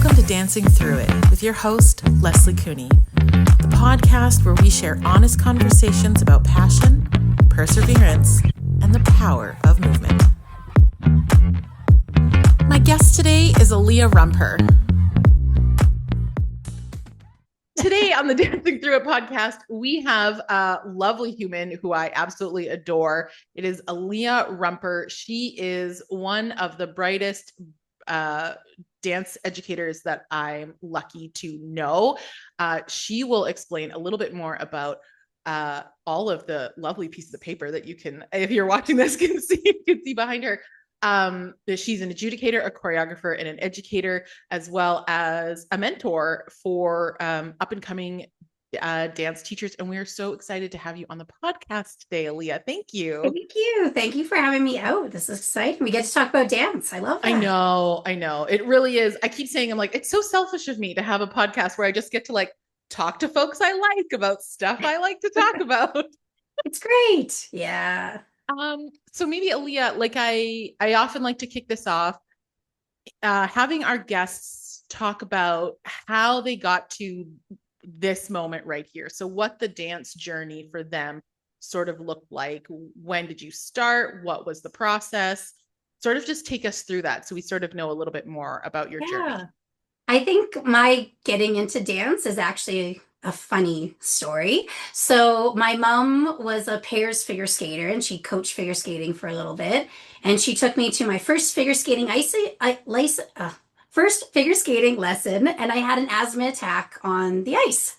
Welcome to Dancing Through It with your host, Leslie Cooney, the podcast where we share honest conversations about passion, perseverance, and the power of movement. My guest today is Alia Ruemper. Today on the Dancing Through It podcast, we have a lovely human who I absolutely adore. It is Alia Ruemper. She is one of the brightest dance educators that I'm lucky to know. She will explain a little bit more about all of the lovely pieces of paper that you can, if you're watching this, can see behind her. She's an adjudicator, a choreographer, and an educator, as well as a mentor for up and coming dance teachers. And we are so excited to have you on the podcast today, Alia. Thank you. Thank you. Thank you for having me out. This is exciting. We get to talk about dance. I love that. I know. It really is. I keep saying, I'm like, it's so selfish of me to have a podcast where I just get to like talk to folks I like about stuff I like to talk about. It's great. Yeah. So maybe Alia, like I often like to kick this off, having our guests talk about how they got to this moment right here. So what the dance journey for them sort of looked like. When did you start? What was the process? Sort of just take us through that so we sort of know a little bit more about your journey. I think my getting into dance is actually a funny story. So my mom was a pairs figure skater and she coached figure skating for a little bit. And she took me to my first figure skating first figure skating lesson, and I had an asthma attack on the ice.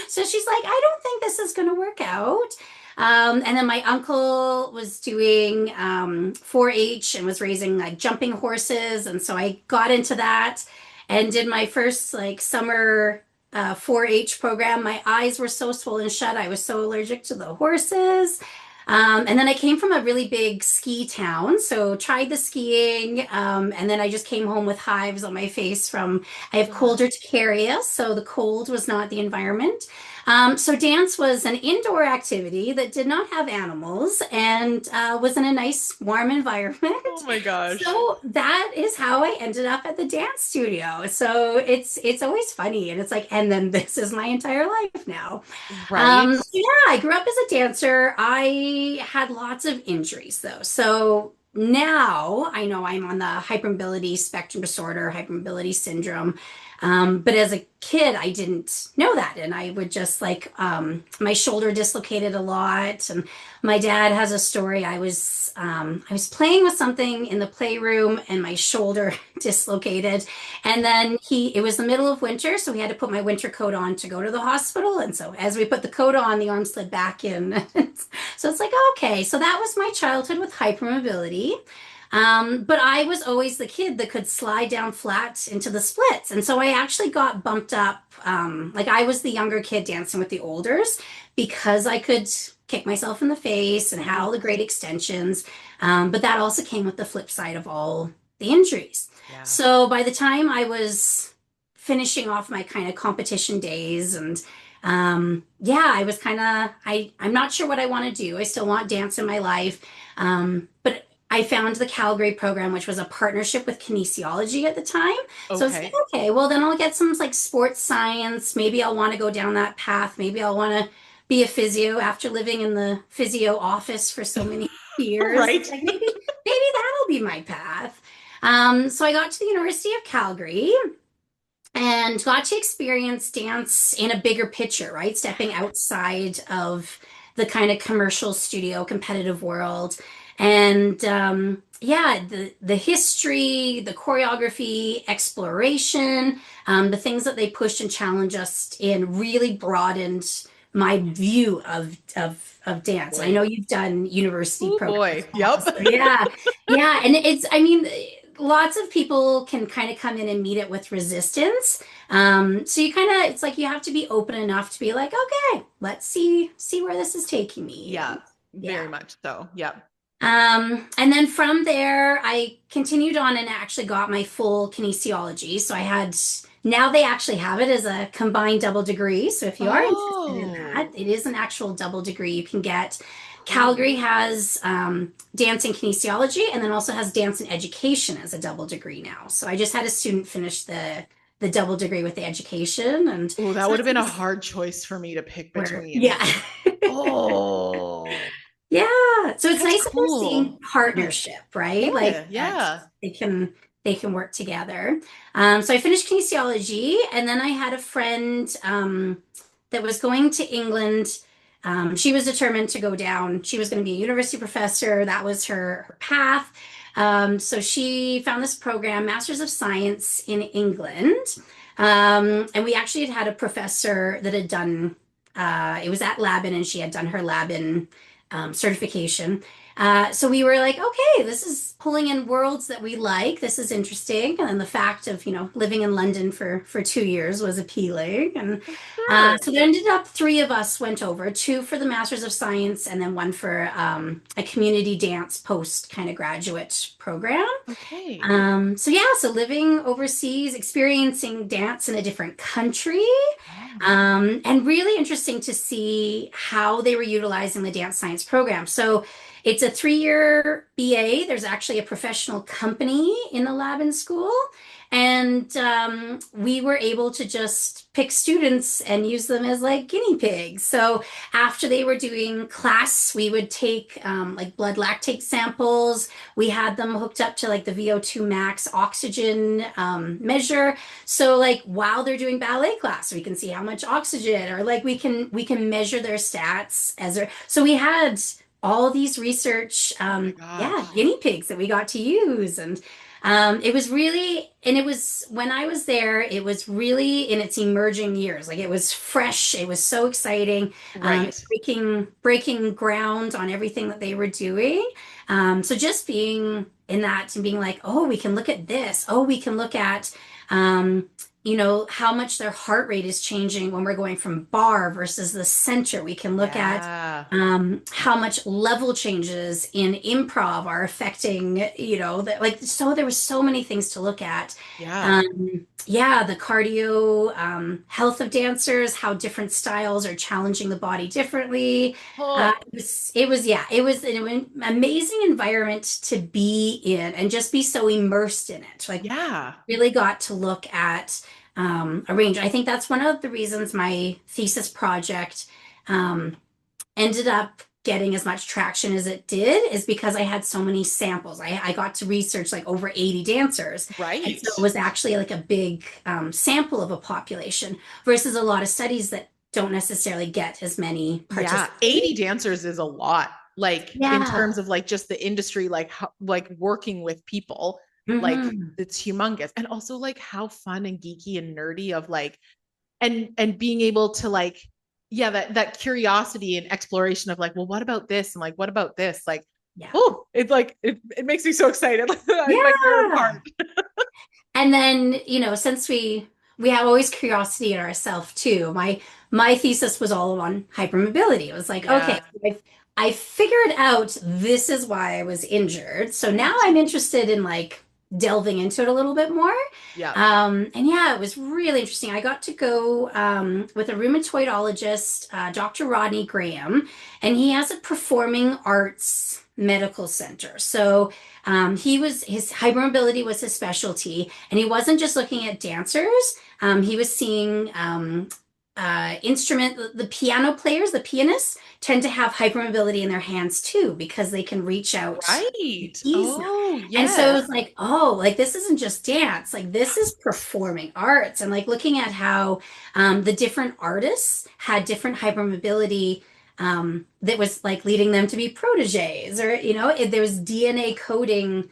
So she's like, I don't think this is going to work out. And then my uncle was doing 4-H and was raising like jumping horses. And so I got into that and did my first like summer 4-H program. My eyes were so swollen shut. I was so allergic to the horses. And then I came from a really big ski town, so tried the skiing, and then I just came home with hives on my face from, I have cold urticaria, so the cold was not the environment. So dance was an indoor activity that did not have animals and was in a nice warm environment. Oh my gosh. So that is how I ended up at the dance studio. So it's always funny, and it's like, and then this is my entire life now. Right. Yeah, I grew up as a dancer. I had lots of injuries though. So now I know I'm on the hypermobility spectrum disorder, hypermobility syndrome. But as a kid, I didn't know that. And I would just like, my shoulder dislocated a lot. And my dad has a story. I was playing with something in the playroom and my shoulder dislocated. And then it was the middle of winter. So we had to put my winter coat on to go to the hospital. And so as we put the coat on, the arm slid back in. So it's like, okay, so that was my childhood with hypermobility. But I was always the kid that could slide down flat into the splits. And so I actually got bumped up. Like I was the younger kid dancing with the olders because I could kick myself in the face and had all the great extensions. But that also came with the flip side of all the injuries. Yeah. So by the time I was finishing off my kind of competition days and I was kind of, I'm not sure what I want to do. I still want dance in my life. But I found the Calgary program, which was a partnership with Kinesiology at the time. Okay. So it's like, okay, well, then I'll get some like sports science. Maybe I'll want to go down that path. Maybe I'll want to be a physio after living in the physio office for so many years. Right. Like maybe that'll be my path. So I got to the University of Calgary and got to experience dance in a bigger picture, right? Stepping outside of the kind of commercial studio competitive world. And the history, the choreography, exploration, the things that they pushed and challenged us in really broadened my view of dance. Boy. I know you've done university programs. Boy, yep. So yeah. And lots of people can kind of come in and meet it with resistance. So you kind of, it's like you have to be open enough to be like, okay, let's see where this is taking me. Yeah, very much so. Yeah. And then from there, I continued on and actually got my full kinesiology. So now they actually have it as a combined double degree. So if you are interested in that, it is an actual double degree you can get. Calgary has dance and kinesiology and then also has dance and education as a double degree now. So I just had a student finish the the double degree with the education. And Oh, that so would have that's been a hard choice for me to pick where, between. yeah. Oh, Yeah. So it's that's nice that we're seeing cool. Yeah. partnership, right? Like Yeah. that Yeah. they can work together. So I finished kinesiology, and then I had a friend that was going to England. She was determined to go down. She was going to be a university professor. That was her path. So she found this program, Masters of Science in England. And we actually had a professor that had done, it was at Labin, and she had done her Labin certification. So we were like, okay, this is pulling in worlds that we like. This is interesting. And then the fact of, living in London for 2 years was appealing. And Sure. so there ended up three of us went over, two for the Masters of Science and then one for a community dance post kind of graduate program. Okay. So living overseas, experiencing dance in a different country, Yeah. and really interesting to see how they were utilizing the dance science program. So it's a 3-year BA. There's actually a professional company in the lab and school. And we were able to just pick students and use them as like guinea pigs. So after they were doing class, we would take like blood lactate samples. We had them hooked up to like the VO2 max oxygen measure. So like while they're doing ballet class, we can see how much oxygen, or like we can measure their stats as their. So we had all these research, Oh my gosh. guinea pigs that we got to use, and it was really, and it was when I was there, it was really in its emerging years. Like it was fresh, it was so exciting, Right. breaking ground on everything that they were doing. So just being in that and being like, oh, we can look at this. Oh, we can look at, how much their heart rate is changing when we're going from bar versus the center. We can look at Yeah. how much level changes in improv are affecting, that like, so there was so many things to look at. Yeah. Yeah, the cardio, health of dancers, how different styles are challenging the body differently. Oh, It was an amazing environment to be in and just be so immersed in it. Like yeah. really got to look at a range. I think that's one of the reasons my thesis project um, ended up getting as much traction as it did, is because I had so many samples. I got to research like over 80 dancers. And Right. so it was actually like a big sample of a population versus a lot of studies that don't necessarily get as many Yeah. participants. 80 dancers is a lot. Like in Yeah. terms of like just the industry, like how, like working with people, like Hmm. it's humongous. And also like how fun and geeky and nerdy of like and being able to like yeah, that curiosity and exploration of like, well, what about this? And like, what about this? Like, Yeah. oh, it's like it makes me so excited. My favorite Yeah. part. And then, since we have always curiosity in ourselves too. My thesis was all on hypermobility. It was like, okay, Yeah. I figured out this is why I was injured. So now Right. I'm interested in like delving into it a little bit more. Yeah. And yeah, it was really interesting. I got to go with a rheumatologist, Dr. Rodney Graham, and he has a performing arts medical center. So his hypermobility was his specialty, and he wasn't just looking at dancers. He was seeing the piano players, the pianists tend to have hypermobility in their hands too because they can reach out Right. keys now. Oh, And so it yes. was like, oh, like this isn't just dance, like this is performing arts, and like looking at how the different artists had different hypermobility that was like leading them to be proteges, or there was DNA coding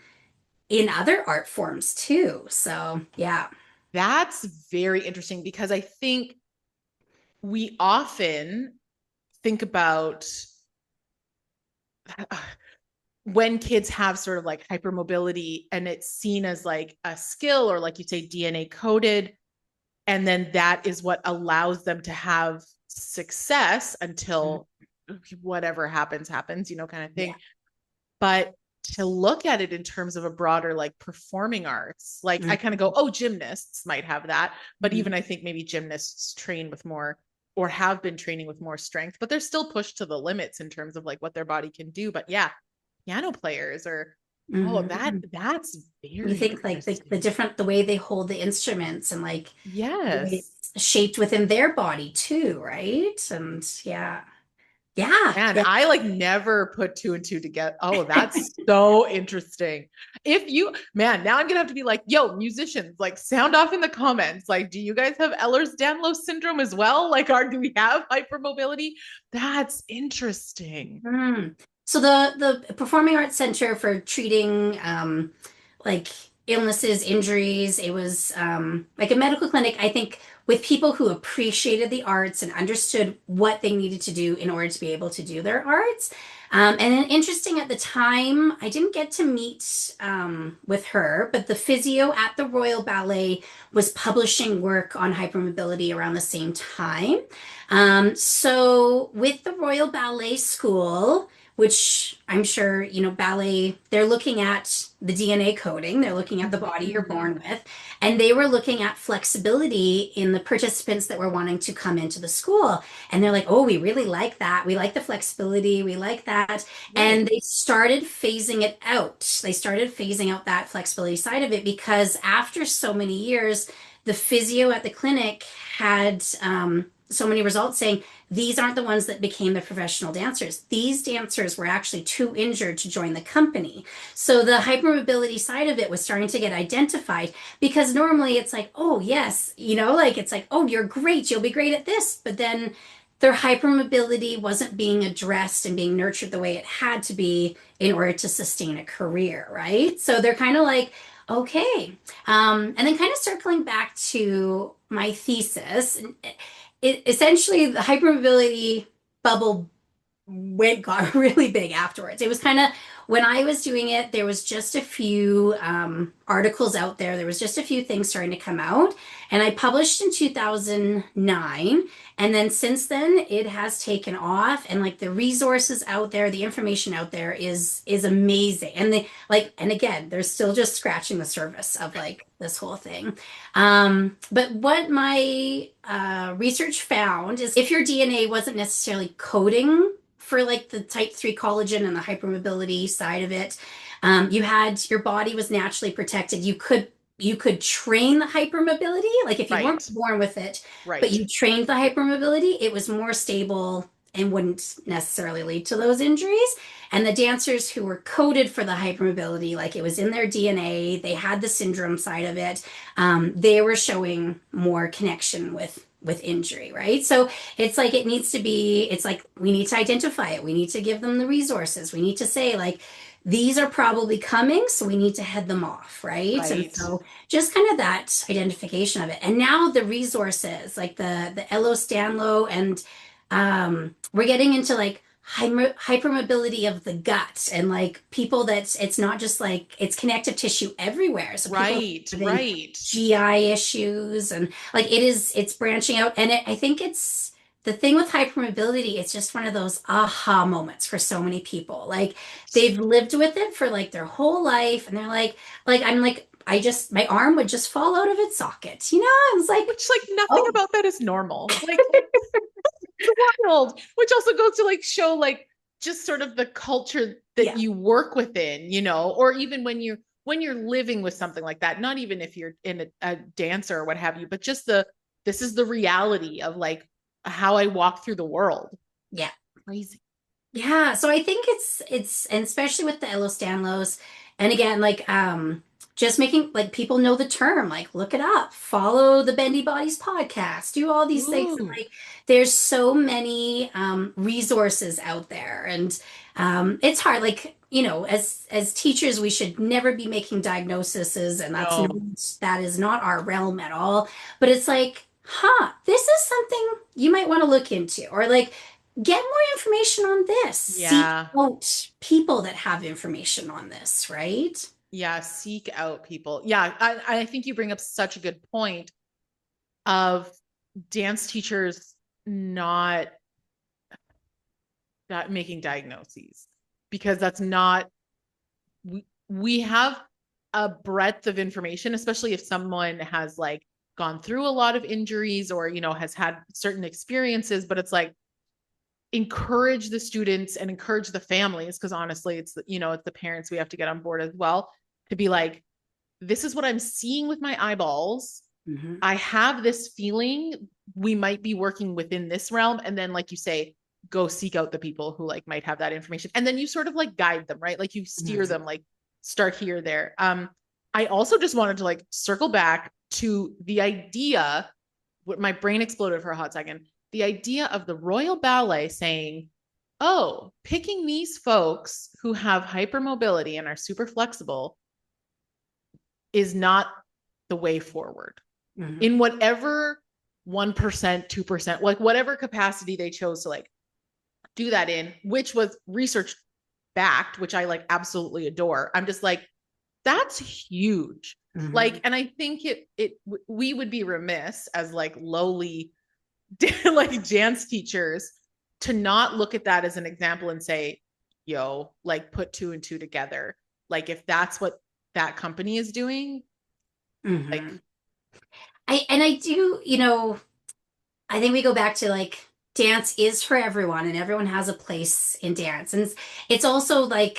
in other art forms too. So yeah. That's very interesting because I think we often think about when kids have sort of like hypermobility and it's seen as like a skill or like you say DNA coded, and then that is what allows them to have success until whatever happens kind of thing. Yeah. But to look at it in terms of a broader like performing arts, like I kind of go, oh, gymnasts might have that, but Mhm. even I think maybe gymnasts train with more or have been training with more strength, but they're still pushed to the limits in terms of like what their body can do. But yeah, piano players or Oh, Mhm. that's You very think like the interesting. different the way they hold the instruments and like the way Yes. it's shaped within their body too, right? And yeah. Yeah. Man, Yeah. I like never put two and two together. Oh, that's so interesting. If you, man, now I'm gonna have to be like, yo, musicians, like sound off in the comments. Like, do you guys have Ehlers-Danlos syndrome as well? Like, do we have hypermobility? That's interesting. Mm. So the Performing Arts Center for treating like illnesses, injuries, it was like a medical clinic, I think, with people who appreciated the arts and understood what they needed to do in order to be able to do their arts. And then interesting at the time, I didn't get to meet with her, but the physio at the Royal Ballet was publishing work on hypermobility around the same time. So with the Royal Ballet School, which I'm sure, ballet, they're looking at the DNA coding, they're looking at the body you're Mhm. born with, and they were looking at flexibility in the participants that were wanting to come into the school. And they're like, oh, we really like that. We like the flexibility. We like that. And Right. they started phasing it out. They started phasing out that flexibility side of it because after so many years, the physio at the clinic had so many results saying these aren't the ones that became the professional dancers. These dancers were actually too injured to join the company. So the hypermobility side of it was starting to get identified because normally it's like, oh, yes, like it's like, oh, you're great. You'll be great at this. But then their hypermobility wasn't being addressed and being nurtured the way it had to be in order to sustain a career, right? So they're kind of like, okay. And then kind of circling back to my thesis, it essentially the hypermobility bubble went got really big afterwards. It was kind of when I was doing it, there was just a few articles out there. There was just a few things starting to come out, and I published in 2009. And then since then, it has taken off, and like the resources out there, the information out there is amazing. And they like, and again, they're still just scratching the surface of like this whole thing. But what my research found is if your DNA wasn't necessarily coding for like the type 3 collagen and the hypermobility side of it, you had your body was naturally protected. You could train the hypermobility. Like if you weren't Right. born with it, but Right. you trained the hypermobility, it was more stable and wouldn't necessarily lead to those injuries. And the dancers who were coded for the hypermobility, like it was in their DNA, they had the syndrome side of it, they were showing more connection with injury, right? So it's like it needs to be, it's like we need to identify it. We need to give them the resources. We need to say, like, these are probably coming, so we need to head them off, right? And Right. so just kind of that identification of it. And now the resources, like the Elo Stanlow, and we're getting into like hypermobility of the gut and like people that it's not just like it's connective tissue everywhere. So people Right. having Right. GI issues and like it's branching out. And I think it's the thing with hypermobility, it's just one of those aha moments for so many people. Like they've lived with it for like their whole life and they're like, I'm like, my arm would just fall out of its socket. I was like, Which like nothing oh, about that is normal. Like it's wild. Which also goes to like show like just sort of the culture that yeah. you work within, or even when you're living with something like that, not even if you're in a dancer or what have you, but just this is the reality of like how I walk through the world. Yeah. Crazy. Yeah, so I think it's and especially with the Elo Stanlos, and again, like just making like people know the term, like look it up, follow the Bendy Bodies podcast, do all these things. And, Ooh. like there's so many resources out there, and it's hard. Like as teachers, we should never be making diagnoses, and No. that is not our realm at all. But it's like, this is something you might want to look into, or like get more information on this. Seek Yeah. out people that have information on this, right? Yeah. Seek out people. Yeah. I think you bring up such a good point of dance teachers not making diagnoses because that's not we have a breadth of information, especially if someone has like gone through a lot of injuries or has had certain experiences, but it's like encourage the students and encourage the families, because honestly, it's it's the parents we have to get on board as well, to be like, this is what I'm seeing with my eyeballs. Mm-hmm. I have this feeling we might be working within this realm. And then, like you say, go seek out the people who like might have that information. And then you sort of like guide them, right? Like you steer Mm-hmm. them, like start here, there. I also just wanted to like circle back to the idea, what my brain exploded for a hot second, the idea of the Royal Ballet saying, oh, picking these folks who have hypermobility and are super flexible is not the way forward. Mm-hmm. In whatever 1%, 2%, like whatever capacity they chose to like do that in, which was research backed, which I like absolutely adore. I'm just like, that's huge. Mm-hmm. Like, and I think we would be remiss as like lowly like dance teachers to not look at that as an example and say, yo, like put two and two together. Like if that's what that company is doing, Mm-hmm. like I do, I think we go back to like dance is for everyone and everyone has a place in dance. And it's also like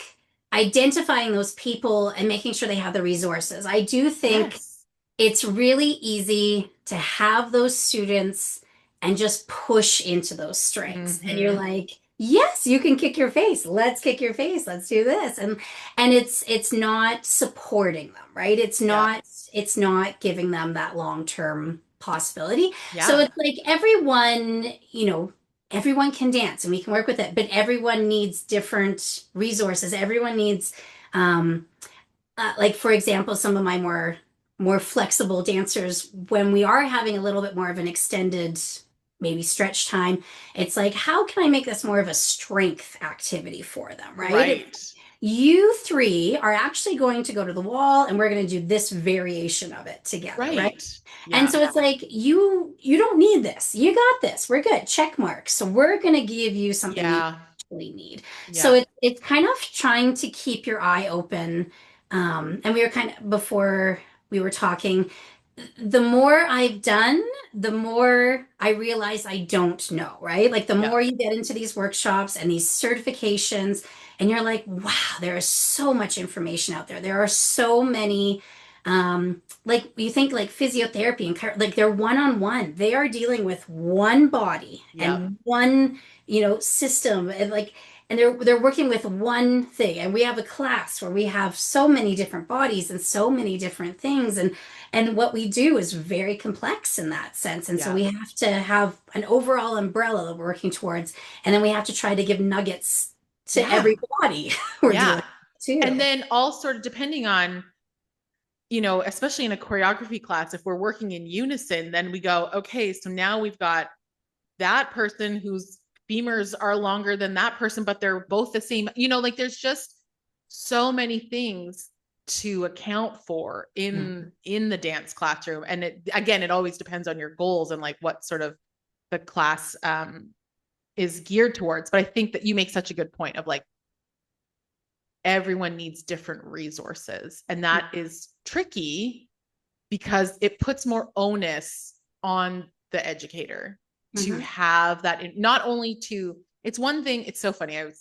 identifying those people and making sure they have the resources. I do think yes. it's really easy to have those students and just push into those strengths. And you're Mm-hmm. like, yes, you can kick your face. Let's kick your face. Let's do this. And it's not supporting them, right? Yeah. It's not giving them that long-term possibility. So Yeah. it's like everyone, everyone can dance and we can work with it, but everyone needs different resources. Everyone needs like for example, some of my more flexible dancers, when we are having a little bit more of an extended maybe stretch time, it's like, how can I make this more of a strength activity for them, right? Right. You three are actually going to go to the wall and we're going to do this variation of it together, right? Right. And Yeah. so it's like you don't need this. You got this. We're good. Check mark. So we're going to give you something you Yeah. actually need. So Yeah. it's kind of trying to keep your eye open. And we were kind of before we were talking, the more I've done, the more I realize I don't know, right? Like the Yeah. more you get into these workshops and these certifications, and you're like, wow, there is so much information out there. There are so many, like you think like physiotherapy and like they're one-on-one. They are dealing with one body Yeah. and one, system and like, and they're working with one thing. And we have a class where we have so many different bodies and so many different things. And what we do is very complex in that sense. And so Yeah. we have to have an overall umbrella that we're working towards. And then we have to try to give nuggets to Yeah. everybody we're dealing Yeah. with too. And then all sort of depending on, especially in a choreography class, if we're working in unison, then we go, okay, so now we've got that person whose femurs are longer than that person, but they're both the same. Like there's just so many things to account for Mhm. in the dance classroom. And it always depends on your goals and like what sort of the class is geared towards. But I think that you make such a good point of like, everyone needs different resources. And that is tricky because it puts more onus on the educator to Mhm. have that not only it's one thing, it's so funny. I'm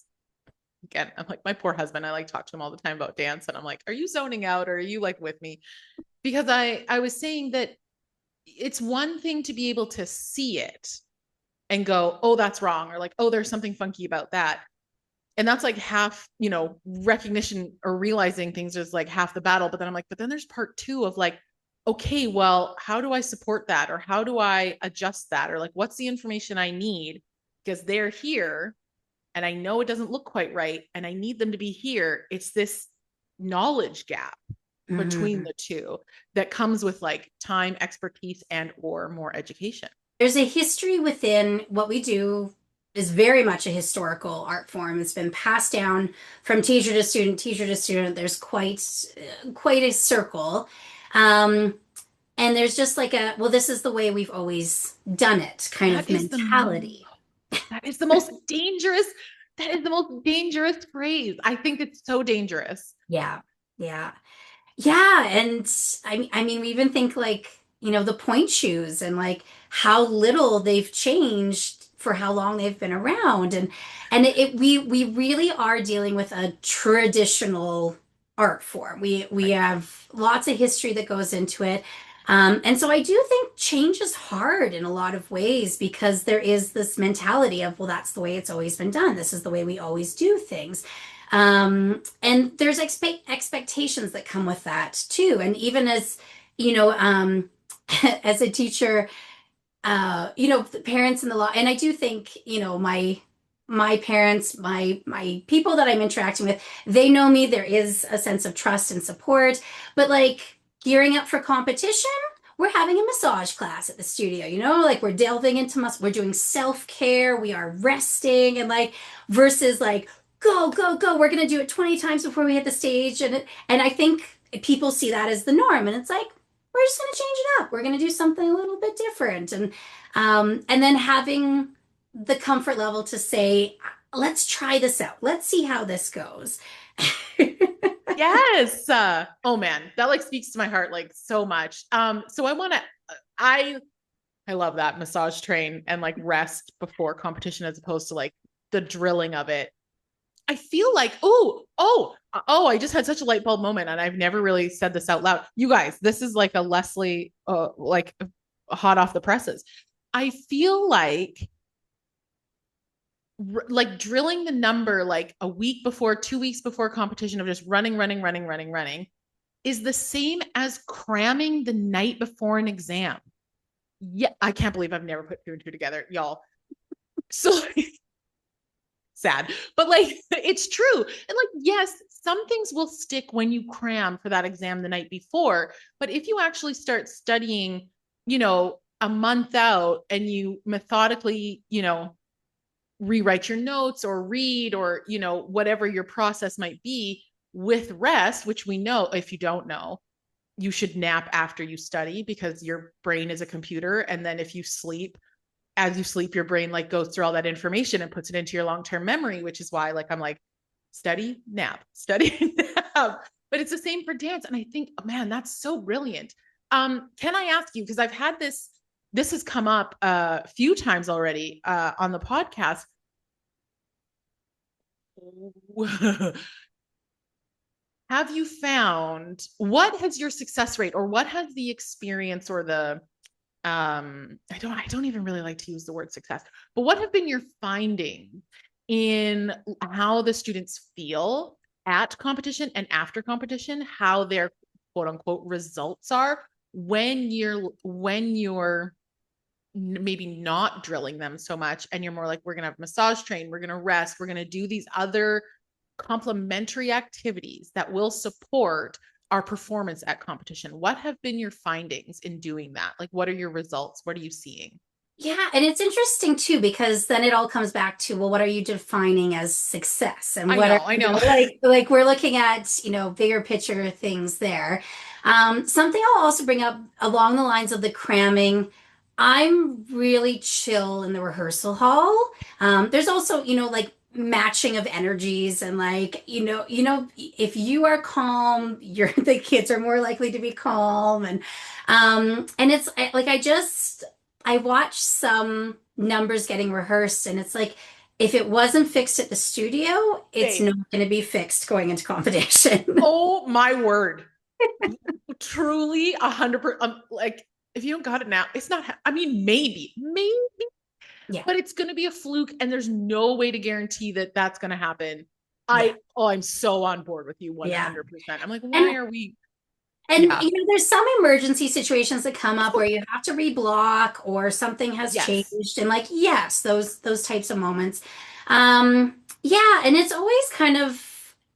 like, my poor husband, I like talk to him all the time about dance. And I'm like, are you zoning out or are you like with me? Because I was saying that it's one thing to be able to see it and go, oh, that's wrong. Or like, oh, there's something funky about that. And that's like half, recognition or realizing things is like half the battle. But then I'm like, but then there's part two of like, okay, well, how do I support that? Or how do I adjust that? Or like, what's the information I need? Because they're here and I know it doesn't look quite right. And I need them to be here. It's this knowledge gap between Mhm. the two that comes with like time, expertise, and or more education. There's a history within what we do is very much a historical art form. It's been passed down from teacher to student, teacher to student. There's quite a circle. Um, and there's just like well, this is the way we've always done it kind That of is mentality. that is the most dangerous. That is the most dangerous phrase. I think it's so dangerous. Yeah. Yeah. Yeah, and I mean, we even think like, the point shoes and like how little they've changed for how long they've been around. We really are dealing with a traditional art form. We Right. have lots of history that goes into it. And so I do think change is hard in a lot of ways because there is this mentality of, well, that's the way it's always been done. This is the way we always do things. And there's expectations that come with that too. And even as, you know, as a teacher, the parents and the law, and I do think, my parents, my people that I'm interacting with, they know me. There is a sense of trust and support, but like gearing up for competition, we're having a massage class at the studio, like we're delving into we're doing self-care, we are resting and like versus like go, go, go. We're gonna do it 20 times before we hit the stage. And I think people see that as the norm. And it's like, we're just gonna change it up. We're gonna do something a little bit different. And then having the comfort level to say, let's try this out. Let's see how this goes. Yes. Oh man, that like speaks to my heart like so much. So I love that massage train and like rest before competition as opposed to like the drilling of it. I feel like, I just had such a light bulb moment and I've never really said this out loud. You guys, this is like a Leslie, like hot off the presses. I feel like drilling the number like a week before, 2 weeks before competition of just running is the same as cramming the night before an exam. Yeah, I can't believe I've never put two and two together, y'all. So sad, but like it's true. And like, yes, some things will stick when you cram for that exam the night before. But if you actually start studying, a month out and you methodically, rewrite your notes or read or, whatever your process might be with rest, which we know if you don't know, you should nap after you study because your brain is a computer. And then if you sleep, as you sleep, your brain like goes through all that information and puts it into your long-term memory, which is why like I'm like study, nap, study, nap. But it's the same for dance. And I think, oh, man, that's so brilliant. Can I ask you, because I've had this has come up a few times already on the podcast. Have you found, what has your success rate or what has the experience or the I don't even really like to use the word success, but what have been your findings in how the students feel at competition and after competition, how their quote unquote results are when you're maybe not drilling them so much and you're more like, we're going to have massage train, we're going to rest, we're going to do these other complementary activities that will support our performance at competition. What have been your findings in doing that? Like, what are your results? What are you seeing? Yeah, and it's interesting too because then it all comes back to, well, what are you defining as success? And what are I know. like we're looking at, bigger picture things there. Something I'll also bring up along the lines of the cramming. I'm really chill in the rehearsal hall. There's also, like matching of energies and like, if you are calm, the kids are more likely to be calm. And it's like I watched some numbers getting rehearsed, and it's like if it wasn't fixed at the studio, it's not going to be fixed going into competition. Oh my word. Truly 100%. Like if you don't got it now, it's not, I mean, maybe, Yeah. but it's going to be a fluke and there's no way to guarantee that that's going to happen. Yeah. I'm so on board with you 100%. Yeah. I'm like, And why are we? And Yeah. there's some emergency situations that come up where you have to reblock or something has Yes. changed, and like yes, those types of moments. Yeah, and it's always kind of,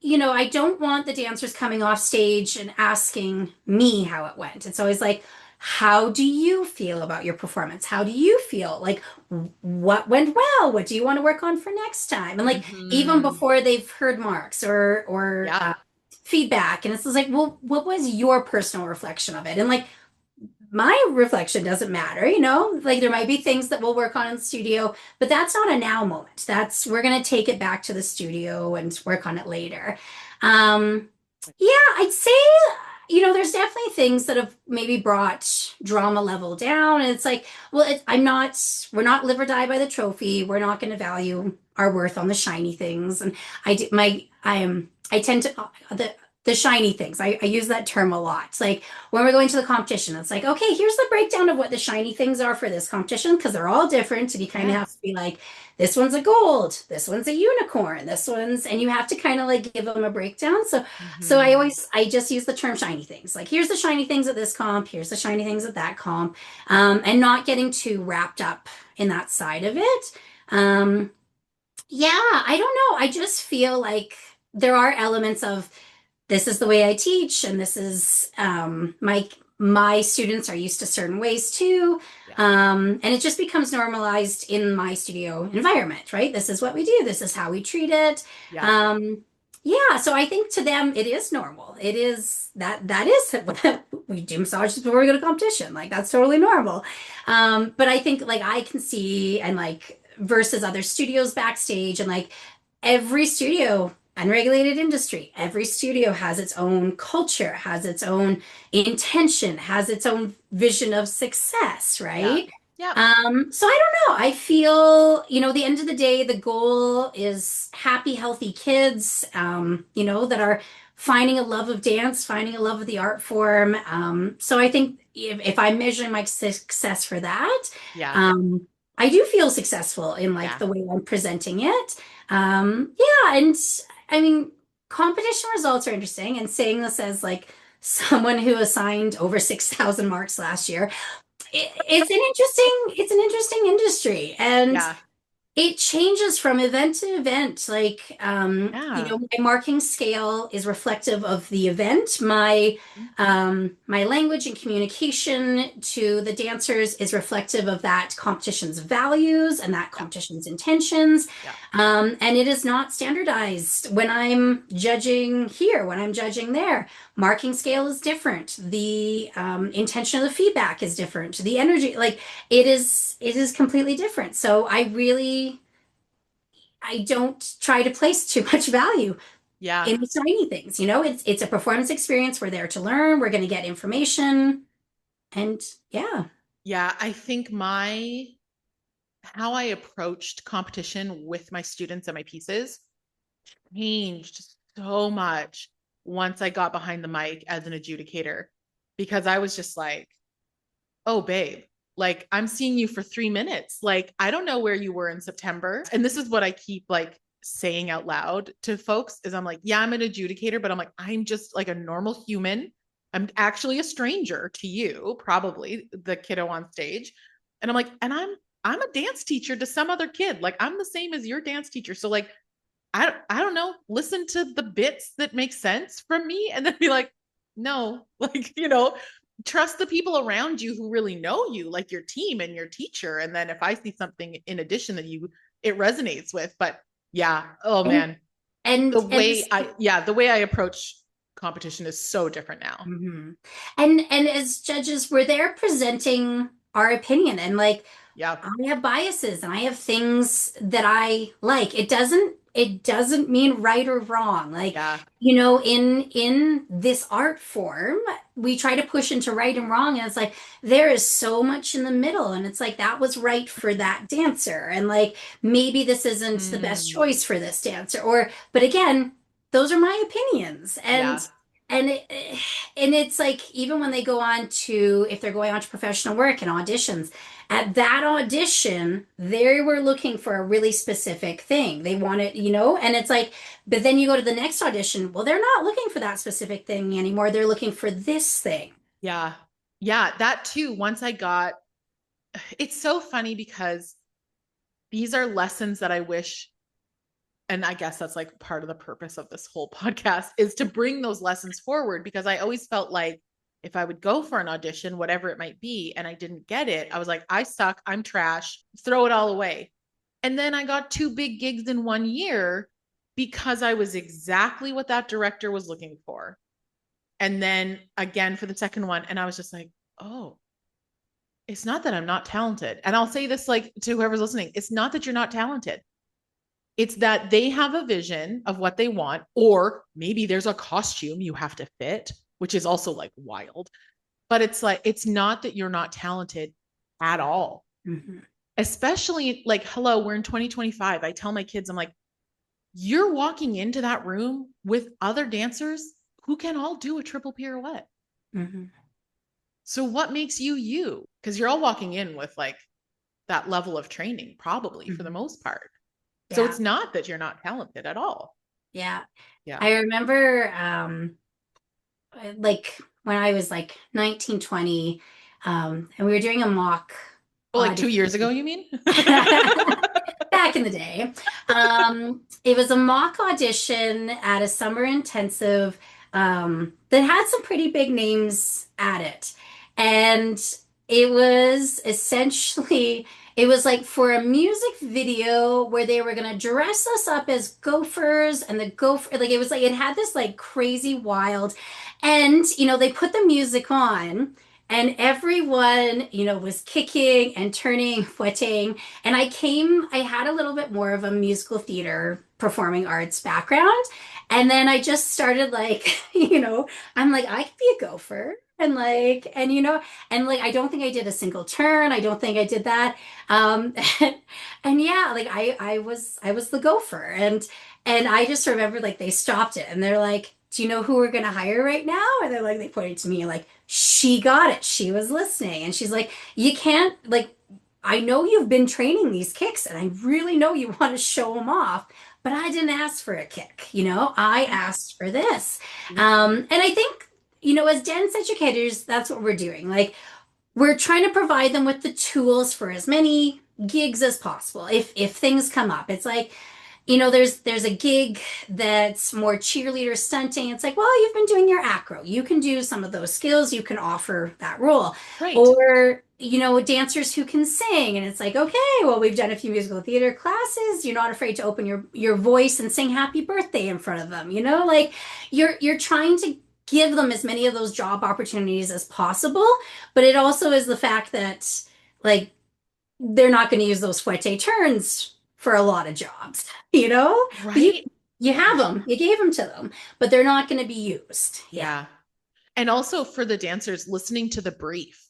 I don't want the dancers coming off stage and asking me how it went. It's always like, how do you feel about your performance? How do you feel? Like, what went well? What do you want to work on for next time? And like, even Mhm. before they've heard marks or Yeah. feedback, and it's like, well, what was your personal reflection of it? And like, my reflection doesn't matter, like there might be things that we'll work on in the studio, but that's not a now moment. We're going to take it back to the studio and work on it later. Yeah, I'd say, there's definitely things that have maybe brought drama level down. And it's like, well, we're not live or die by the trophy. We're not going to value our worth on the shiny things. And I tend to, the shiny things. I use that term a lot. It's like when we're going to the competition, it's like, okay, here's the breakdown of what the shiny things are for this competition because they're all different. And you kind of have to be like, this one's a gold, this one's a unicorn, this one's, and you have to kind of like give them a breakdown. So I just use the term shiny things. Like, here's the shiny things at this comp, here's the shiny things at that comp, and not getting too wrapped up in that side of it. Yeah, I don't know. I just feel like there are elements of this is the way I teach, and this is my students are used to certain ways too. And it just becomes normalized in my studio environment, right? This is what we do. This is how we treat it. Yeah. Yeah. So I think to them, it is normal. It is that is we do massages before we go to competition. Like that's totally normal. But I think like I can see and like versus other studios backstage and like every studio unregulated industry. Every studio has its own culture, has its own intention, has its own vision of success, right? Yeah. So I don't know. I feel, the end of the day, the goal is happy, healthy kids, that are finding a love of dance, finding a love of the art form. So I think if I'm measuring my success for that, Yeah. I do feel successful in like the way I'm presenting it. Yeah, and I mean, competition results are interesting, and saying this as like someone who assigned over 6,000 marks last year, it's an interesting industry, and Yeah. it changes from event to event. Like, Yeah. my marking scale is reflective of the event. My language and communication to the dancers is reflective of that competition's values and that competition's intentions. Yeah. And it is not standardized when I'm judging here, when I'm judging there. Marking scale is different. The intention of the feedback is different. The energy, like it is completely different. So I don't try to place too much value Yeah. in the tiny things. It's a performance experience. We're there to learn. We're going to get information, and yeah. Yeah. I think how I approached competition with my students and my pieces changed so much once I got behind the mic as an adjudicator because I was just like, oh, babe, like I'm seeing you for 3 minutes. Like, I don't know where you were in September. And this is what I keep like saying out loud to folks is I'm like, yeah, I'm an adjudicator, but I'm like, I'm just like a normal human. I'm actually a stranger to you, probably the kiddo on stage. And I'm like, and I'm a dance teacher to some other kid. Like I'm the same as your dance teacher. So like I don't know, listen to the bits that make sense from me and then be like, no, like, trust the people around you who really know you, like your team and your teacher. And then if I see something in addition that it resonates with, but yeah, oh And man, and and this, the way I approach competition is so different now. mhm. And as judges, we're there presenting our opinion, and like Yeah. I have biases and I have things that I like. It doesn't mean right or wrong. Like, Yeah. in this art form, we try to push into right and wrong, and it's like there is so much in the middle, and it's like that was right for that dancer, and like maybe this isn't the best Mm, choice for this dancer, but again, those are my opinions, yeah. and it, and it's like even when they go on to if they're going on to professional work and auditions, at that audition they were looking for a really specific thing they wanted, and it's like, but then you go to the next audition, well, they're not looking for that specific thing anymore, they're looking for this thing. Yeah. Yeah. That too. It's so funny because these are lessons that I wish, and I guess that's like part of the purpose of this whole podcast is to bring those lessons forward because I always felt like if I would go for an audition, whatever it might be, and I didn't get it, I was like, I suck, I'm trash, throw it all away. And then I got 2 big gigs in 1 year because I was exactly what that director was looking for. And then again for the second one, and I was just like, oh, it's not that I'm not talented. And I'll say this like to whoever's listening, it's not that you're not talented. It's that they have a vision of what they want, or maybe there's a costume you have to fit, which is also like wild. But it's like, it's not that you're not talented at all. Mm-hmm. Especially like, hello, we're in 2025. I tell my kids, I'm like, you're walking into that room with other dancers who can all do a triple pirouette. Mm-hmm. So what makes you you? Because you're all walking in with like that level of training, probably for the Mm-hmm. most part. So Yeah. it's not that you're not talented at all. Yeah. Yeah. I remember like when I was like 19, 20, and we were doing a mock Well, like 2 years ago, audition. you mean? Back in the day. It was a mock audition at a summer intensive that had some pretty big names at it. And it was essentially, it was like for a music video where they were going to dress us up as gophers and the gopher, like it was like, it had this like crazy wild, and, they put the music on. And everyone, was kicking and turning, footing. And I had a little bit more of a musical theater performing arts background. And then I just started like, I'm like, I could be a gopher. And I don't think I did a single turn. I don't think I did that. And, and yeah, like I was the gopher. And I just remember like they stopped it and they're like, do you know who we're going to hire right now? And they're like, they pointed to me like, she got it. She was listening. And she's like, you can't, like, I know you've been training these kicks and I really know you want to show them off, but I didn't ask for a kick. I asked for this. And I think, as dance educators, that's what we're doing. Like, we're trying to provide them with the tools for as many gigs as possible. If things come up, it's like, there's a gig that's more cheerleader stunting. It's like, well, you've been doing your acro. You can do some of those skills. You can offer that role. Right. Or, dancers who can sing. And it's like, okay, well, we've done a few musical theater classes. You're not afraid to open your voice and sing happy birthday in front of them. Like you're trying to give them as many of those job opportunities as possible. But it also is the fact that like they're not going to use those fouette turns for a lot of jobs, But Right. you have them, you gave them to them, but they're not going to be used. Yeah. Yeah. And also for the dancers, listening to the brief,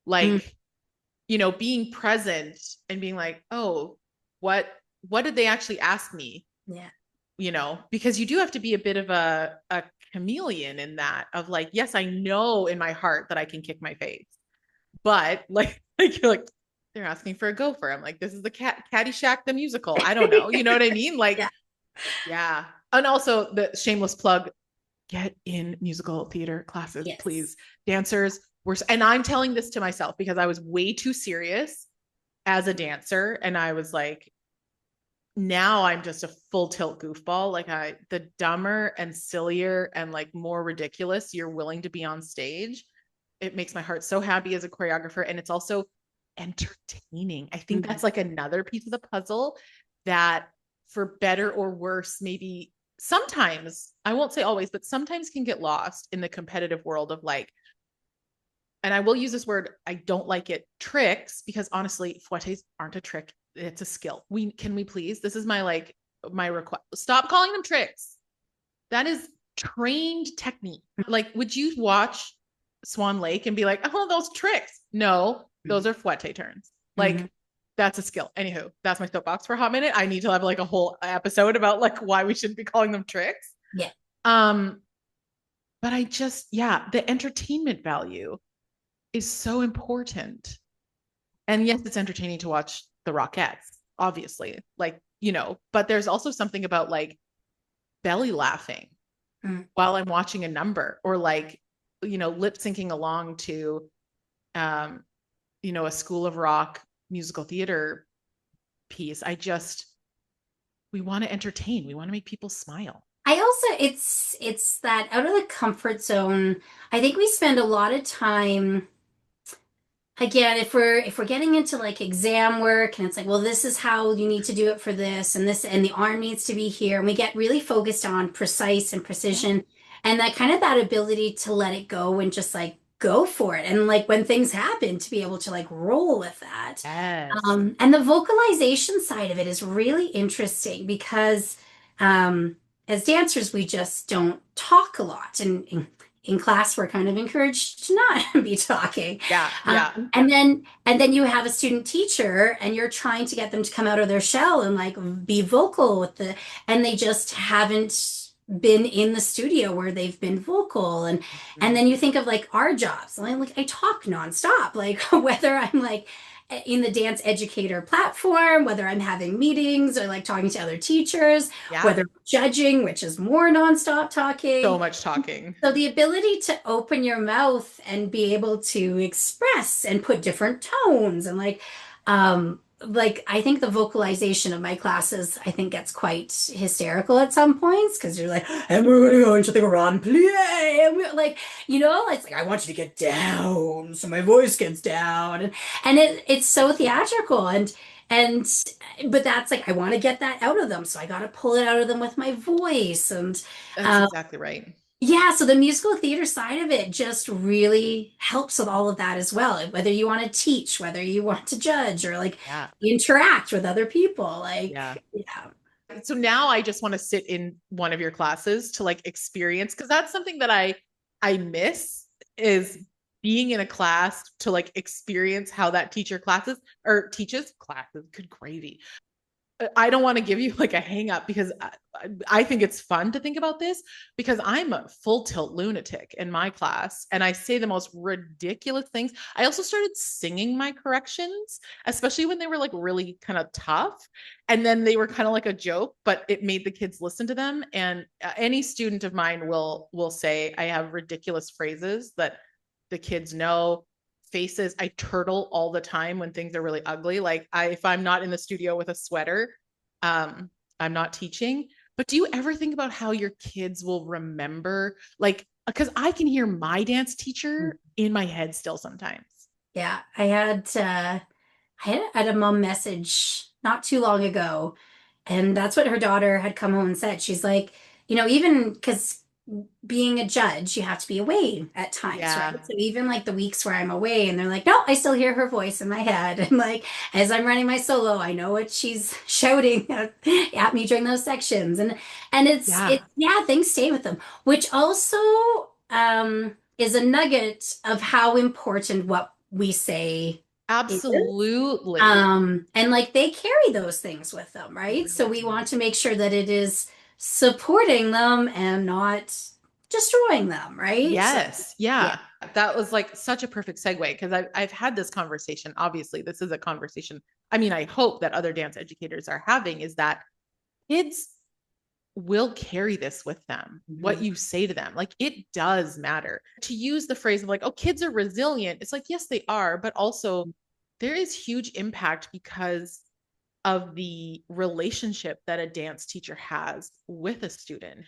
Mm, like, being present and being like, oh, what did they actually ask me? yeah. Because you do have to be a bit of a chameleon in that of like, yes, I know in my heart that I can kick my face, but like you're like, they're asking for a gopher. I'm like, this is the Caddyshack the musical. I don't know. You know what I mean? Like, Yeah. yeah. And also the shameless plug, get in musical theater classes, Yes. please. Dancers and I'm telling this to myself because I was way too serious as a dancer. And I was like, now I'm just a full tilt goofball. Like the dumber and sillier and like more ridiculous you're willing to be on stage, it makes my heart so happy as a choreographer. And it's also entertaining. I think that's like another piece of the puzzle that, for better or worse, maybe sometimes, I won't say always, but sometimes can get lost in the competitive world of like, and I will use this word, I don't like it, tricks, because honestly, fouettes aren't a trick. It's a skill. Can we please? This is my request. Stop calling them tricks. That is trained technique. Like, would you watch Swan Lake and be like, oh, those tricks? No, those are fouette turns. Like, that's a skill. Anywho, that's my soapbox for a hot minute. I need to have like a whole episode about like why we shouldn't be calling them tricks. Yeah. But the entertainment value is so important. And yes, it's entertaining to watch the Rockettes, obviously. Like, but there's also something about like belly laughing while I'm watching a number, or like, lip syncing along to, a School of Rock musical theater piece. We want to entertain. We want to make people smile. I also, it's that out of the comfort zone. I think we spend a lot of time, again, if we're getting into like exam work and it's like, well, this is how you need to do it for this and this, and the arm needs to be here, and we get really focused on precise and precision, and that ability to let it go and just like go for it, and like when things happen to be able to like roll with that. Yes. And the vocalization side of it is really interesting because as dancers we just don't talk a lot, and in class we're kind of encouraged to not be talking. Yeah, yeah. And then you have a student teacher and you're trying to get them to come out of their shell and like be vocal with and they just haven't been in the studio where they've been vocal. And Mhm. then you think of like our jobs. Like I talk nonstop, like whether I'm like in the dance educator platform, whether I'm having meetings or like talking to other teachers, Yeah. whether judging, which is more nonstop So talking. much talking. So the ability to open your mouth and be able to express and put different tones and like I think the vocalization of my classes I think gets quite hysterical at some points because you're like, and we're gonna go into the grand plie. And we're like, it's like I want you to get down so my voice gets down. And it's so theatrical and but that's like I want to get that out of them. So I gotta pull it out of them with my voice. And That's um, exactly right. yeah, so the musical theater side of it just really helps with all of that as well. Whether you want to teach, whether you want to judge or like Yeah. interact with other people, Yeah. like, yeah. So now I just want to sit in one of your classes to like experience because that's something that I miss is being in a class to like experience how that teacher classes or teaches classes. Good gravy. I don't want to give you like a hang up because I think it's fun to think about this because I'm a full tilt lunatic in my class and I say the most ridiculous things. I also started singing my corrections, especially when they were like really kind of tough. And then they were kind of like a joke, but it made the kids listen to them. And any student of mine will say I have ridiculous phrases that the kids know faces. I turtle all the time when things are really ugly. Like if I'm not in the studio with a sweater, um, I'm not teaching. But do you ever think about how your kids will remember? Like, because I can hear my dance teacher in my head still sometimes. Yeah, I had a mom message not too long ago, and that's what her daughter had come home and said. She's like, even because being a judge, you have to be away at times, right? Yeah. So even like the weeks where I'm away and they're like, no, I still hear her voice in my head. And like as I'm running my solo, I know what she's shouting at me during those sections. And Yeah. yeah, things stay with them, which also is a nugget of how important what we say is. Absolutely. And like they carry those things with them, They right? So really we do. want to make sure that it is supporting them and not destroying them, right? So Yes. yeah. Yeah. That was like such a perfect segue because I've had this conversation. Obviously, this is a conversation. I mean, I hope that other dance educators are having is that kids will carry this with them. What Mhm. you say to them, like it does matter. To use the phrase of like, oh, kids are resilient. It's like, yes, they are, but also there is huge impact because of the relationship that a dance teacher has with a student.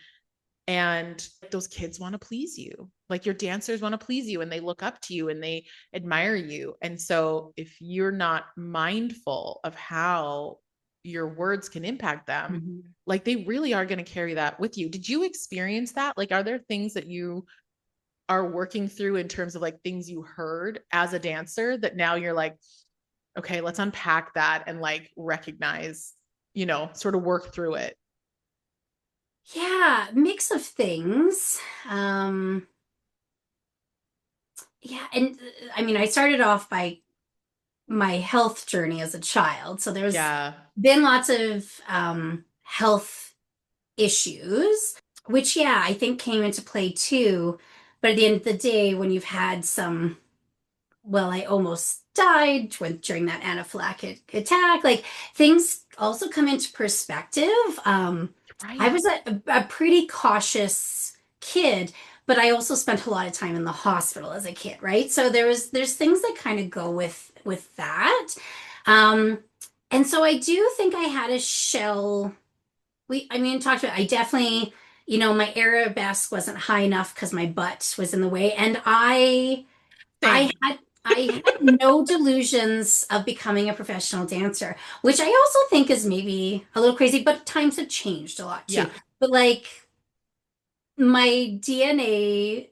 And those kids want to please you. Like your dancers want to please you and they look up to you and they admire you. And so if you're not mindful of how your words can impact them, Mhm. like they really are going to carry that with you. Did you experience that? Like, are there things that you are working through in terms of like things you heard as a dancer that now you're like, okay, let's unpack that and like recognize, sort of work through it? Yeah, mix of things. Um, yeah, and I mean, I started off by my health journey as a child. So there's Yeah. been lots of health issues, which, yeah, I think came into play too. But at the end of the day, when you've had some, well, I almost died during that anaphylactic attack, like things also come into perspective. I Right. was a pretty cautious kid, but I also spent a lot of time in the hospital as a kid, right? So there's things that kind of go with that. Um, and so I do think I had a shell. I mean, talked about, I definitely, my arabesque wasn't high enough because my butt was in the way. And I Same. had, I had no delusions of becoming a professional dancer, which I also think is maybe a little crazy, but times have changed a lot too. Yeah. But like my DNA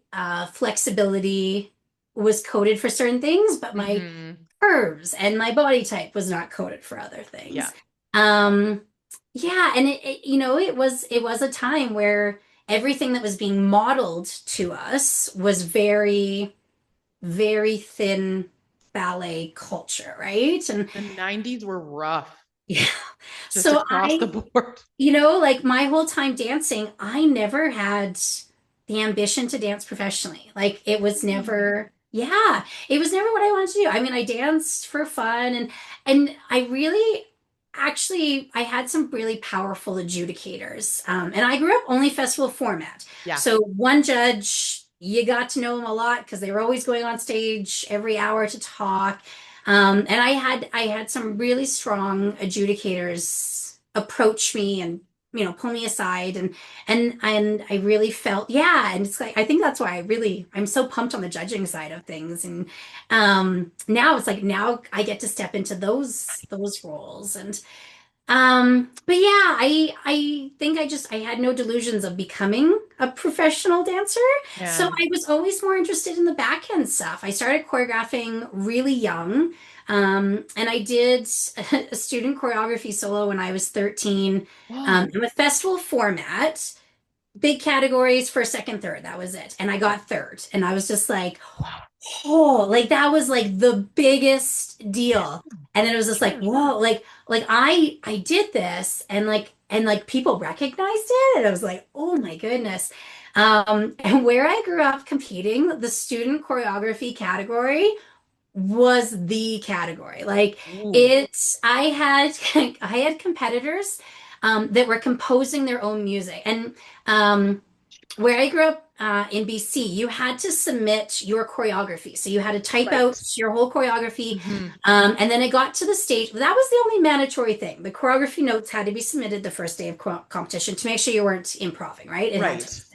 flexibility was coded for certain things, but my Hmm. curves and my body type was not coded for other Yeah. things. Um, yeah, and it it was a time where everything that was being modeled to us was very, very thin ballet culture, right? And The 90s were rough, yeah. just So across the board. like my whole time dancing, I never had the ambition to dance professionally. Like it was Really? never, yeah, it was never what I wanted to do. I mean, I danced for fun and I really actually I had some really powerful adjudicators. And I grew up only festival format. Yeah. So one judge, you got to know them a lot because they were always going on stage every hour to talk. And I had some really strong adjudicators approach me and pull me aside and I really felt, yeah, and it's like I think that's why I'm so pumped on the judging side of things. And now it's like now I get to step into those roles. And but yeah, I think I had no delusions of becoming a professional dancer. So Yeah. I was always more interested in the back end stuff. I started choreographing really young. And I did a student choreography solo when I was 13. Whoa. In a festival format, big categories for second, third. That was it. And I got third. And I was just like, Wow. oh, like that was like the biggest deal. And then it was just like, Sure. whoa, like I did this and like people recognized it. And I was like, oh my goodness. And where I grew up competing, the student choreography category was the category. Like Ooh. it's I had I had competitors that were composing their own music. And where I grew up in BC, you had to submit your choreography. So you had to type Right. out your whole choreography. Hmm. And then it got to the stage. That was the only mandatory thing. The choreography notes had to be submitted the first day of competition to make sure you weren't improving, right? It had to be Right. set.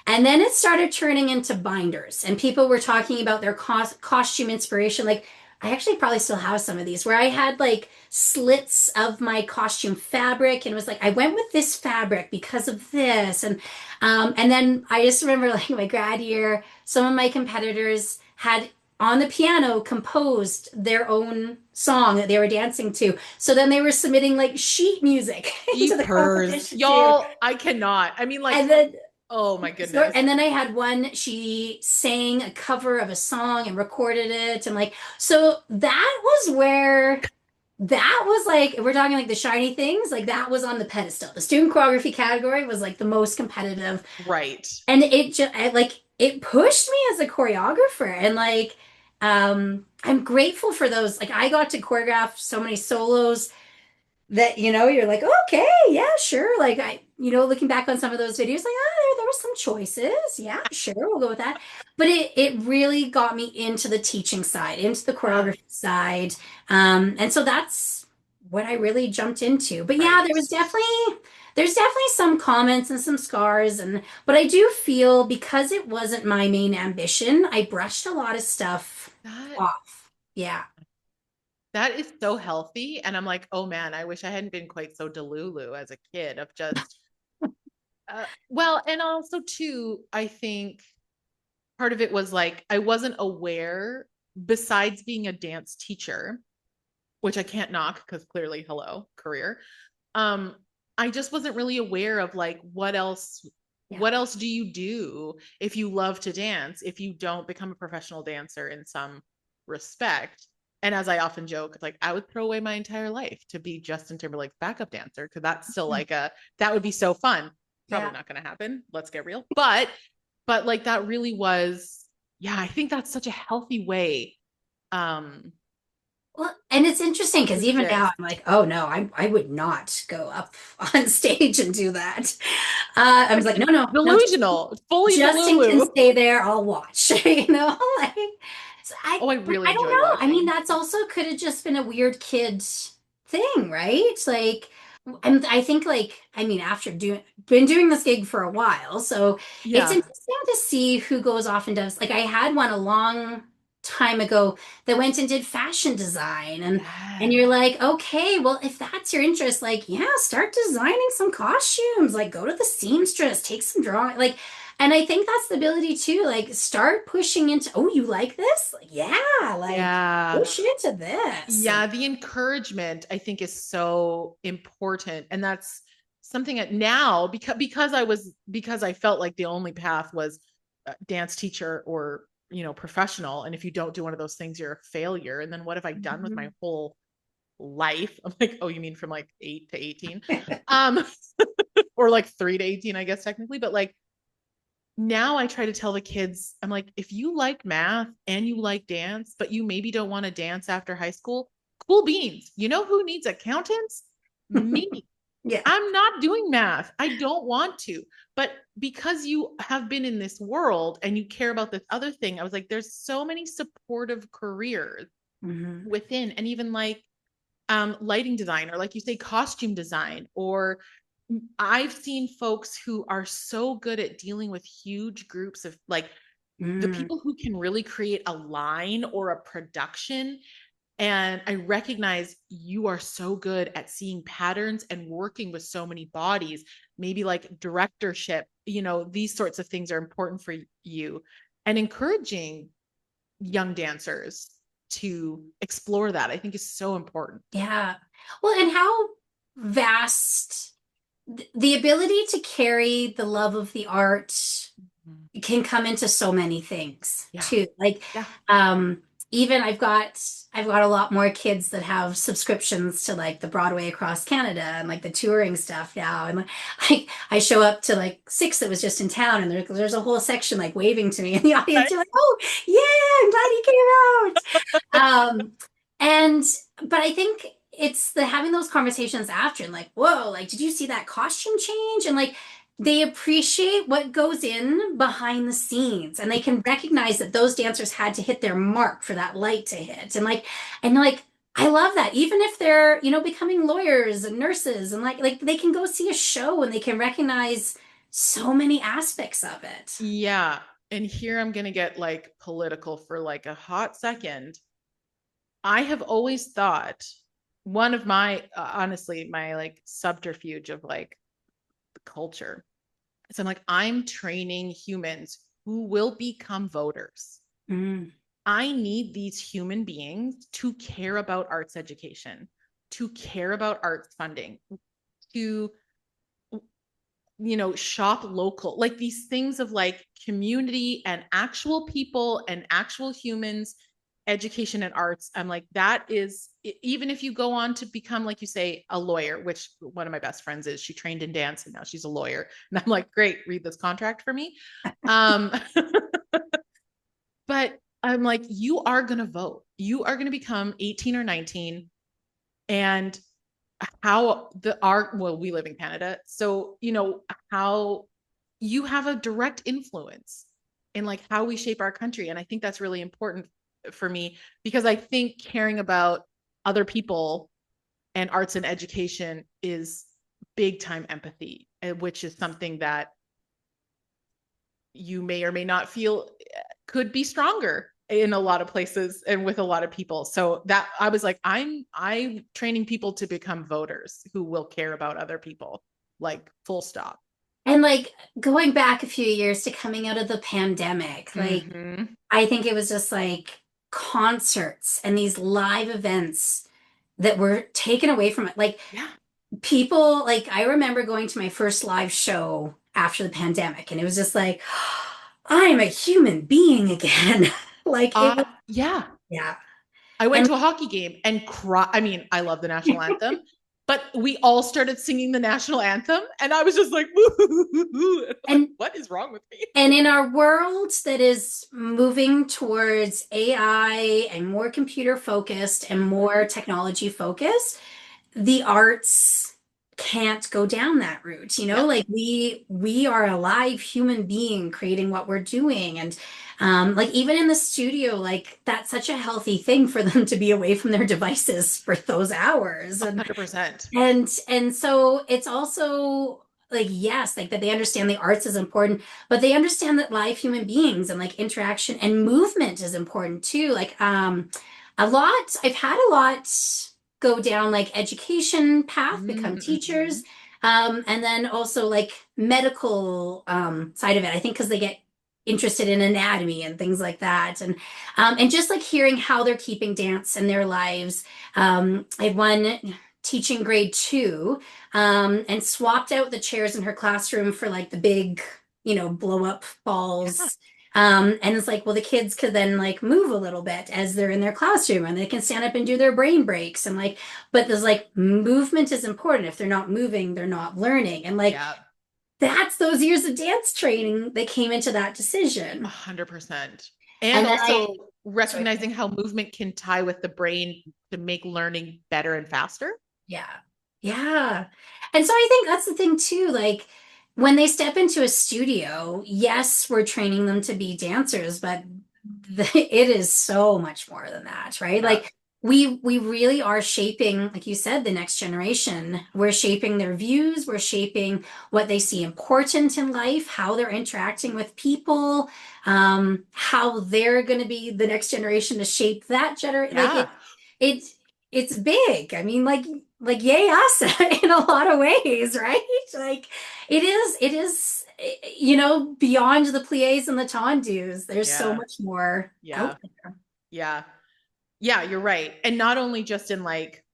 And then it started turning into binders, and people were talking about their costume inspiration. Like, I actually probably still have some of these where I had like slits of my costume fabric and it was like, I went with this fabric because of this. And then I just remember like my grad year, some of my competitors had on the piano composed their own song that they were dancing to. So then they were submitting like sheet music into the Jeepers. competition too. Y'all, I cannot. I mean, like, And then oh my goodness. and then I had one, she sang a cover of a song and recorded it. And like, so that was where that was like, we're talking like the shiny things, like that was on the pedestal. The student choreography category was like the most competitive. Right. And it just like it pushed me as a choreographer. And like I'm grateful for those. Like I got to choreograph so many solos that you're like, okay, yeah, sure, like I looking back on some of those videos, like, there were some choices, yeah, sure, we'll go with that. But it really got me into the teaching side, into the Yeah. choreography side. And so that's what I really jumped into. But yeah, Right. there's definitely some comments and some scars, but I do feel because it wasn't my main ambition, I brushed a lot of stuff That off. Yeah. that is so healthy. And I'm like, oh man, I wish I hadn't been quite so delulu as a kid of just well, and also too, I think part of it was like I wasn't aware, besides being a dance teacher, which I can't knock because clearly, hello, career. Um, I just wasn't really aware of like Yeah. what else do you do if you love to dance, if you don't become a professional dancer in some respect. And as I often joke, like I would throw away my entire life to be Justin Timberlake's backup dancer because that's still like that would be so fun. Probably Yeah. not going to happen. Let's get real. But like that really was, yeah, I think that's such a healthy way um Well, and it's interesting to because even now exist. I'm like, oh no, I would not go up on stage and do that. I was like, no, no, no, Delusional, fully Justin can Delulu. stay there. I'll watch. Like, so Oh, I but really I don't enjoy know. I mean, watching. that's also could have just been a weird kid thing, right? Like, and I think like, I mean, after been doing this gig for a while, so it's Yeah. interesting to see who goes off and does. Like, I had one a long time ago that went and did fashion design, and you're Yeah. like, okay, well, if that's your interest, like, yeah, start designing some costumes, like, go to the seamstress, take some drawing, like. And I think that's the ability to like start pushing into, oh, you like this? Like, yeah, like Yeah. push into this. Yeah, the encouragement I think is so important. And that's something at now because I felt like the only path was dance teacher or, professional. And if you don't do one of those things, you're a failure. And then what have I done with my whole life? I'm like, oh, you mean from like 8 to 18? Or like 3 to 18, I guess technically. But like now I try to tell the kids, I'm like, if you like math and you like dance, but you maybe don't want to dance after high school, cool beans. You know who needs accountants? Me. Yeah. I'm not doing math. I don't want to. But because you have been in this world and you care about this other thing, I was like, there's so many supportive careers within, and even like lighting design, or like you say, costume design, or I've seen folks who are so good at dealing with huge groups of like the people who can really create a line or a production. And I recognize you are so good at seeing patterns and working with so many bodies, maybe like directorship, these sorts of things are important for you, and encouraging young dancers to explore that, I think, is so important. Yeah. Well, and how vast the ability to carry the love of the art can come into so many things too. Like, Yeah. Even I've got a lot more kids that have subscriptions to like the Broadway across Canada and like the touring stuff now. And like I show up to like Six that was just in town, and there's a whole section like waving to me in the audience. You're like, oh yeah, I'm glad you came out. And but I think it's the having those conversations after and like, whoa, like did you see that costume change? And like they appreciate what goes in behind the scenes, and they can recognize that those dancers had to hit their mark for that light to hit. And like I love that. Even if they're, becoming lawyers and nurses, and like they can go see a show and they can recognize so many aspects of it. Yeah. And here I'm going to get like political for like a hot second. I have always thought one of my, honestly, my like subterfuge of like the culture is I'm like, I'm training humans who will become voters. I need these human beings to care about arts education, to care about arts funding, to, shop local, like these things of like community and actual people and actual humans, education and arts. I'm like, that is, even if you go on to become, like you say, a lawyer, which one of my best friends is, she trained in dance and now she's a lawyer. And I'm like, great, read this contract for me. But I'm like, you are going to vote. You are going to become 18 or 19. And how the art, well, we live in Canada. So, how you have a direct influence in like how we shape our country. And I think that's really important for me, because I think caring about other people and arts and education is big time empathy, which is something that you may or may not feel could be stronger in a lot of places and with a lot of people. So that I was like, I'm training people to become voters who will care about other people, like full stop. And like going back a few years to coming out of the pandemic, like I think it was just like concerts and these live events that were taken away from it. Like people, like I remember going to my first live show after the pandemic, and it was just like, I'm a human being again. Like it was, yeah. Yeah. I went to a hockey game and cry. I mean, I love the national anthem, but we all started singing the national anthem, and I was just like, and what is wrong with me? And in our world that is moving towards AI and more computer focused and more technology focused, the arts can't go down that route. Like we are a live human being creating what we're doing. And like even in the studio, like that's such a healthy thing for them to be away from their devices for those hours. 100%. And so it's also like, yes, like that they understand the arts is important, but they understand that live human beings and like interaction and movement is important too. Like I've had a lot go down like education path, become teachers, and then also like medical side of it. I think because they get interested in anatomy and things like that, and just like hearing how they're keeping dance in their lives. I had one teaching grade two, and swapped out the chairs in her classroom for like the big, blow up Yeah. balls. And it's like, well, the kids could then like move a little bit as they're in their classroom and they can stand up and do their brain breaks. And like, but there's like movement is important. If they're not moving, they're not learning. And like, Yeah. that's those years of dance training that came into that decision. 100%. And And then also sorry, recognizing how movement can tie with the brain to make learning better and faster. yeah. Yeah. And so I think that's the thing too. Like when they step into a studio, yes, we're training them to be dancers, but it is so much more than that, right? Yeah. Like we really are shaping, like you said, the next generation. We're shaping their views, we're shaping what they see important in life, how they're interacting with people, how they're going to be the next generation to shape that generation. Like Yeah. it it's big. I mean, like yay us in a lot of ways, right? Like it is beyond the pliés and the tendus. There's so Yeah. much more Yeah. out there. Yeah. Yeah, you're right. And not only just in like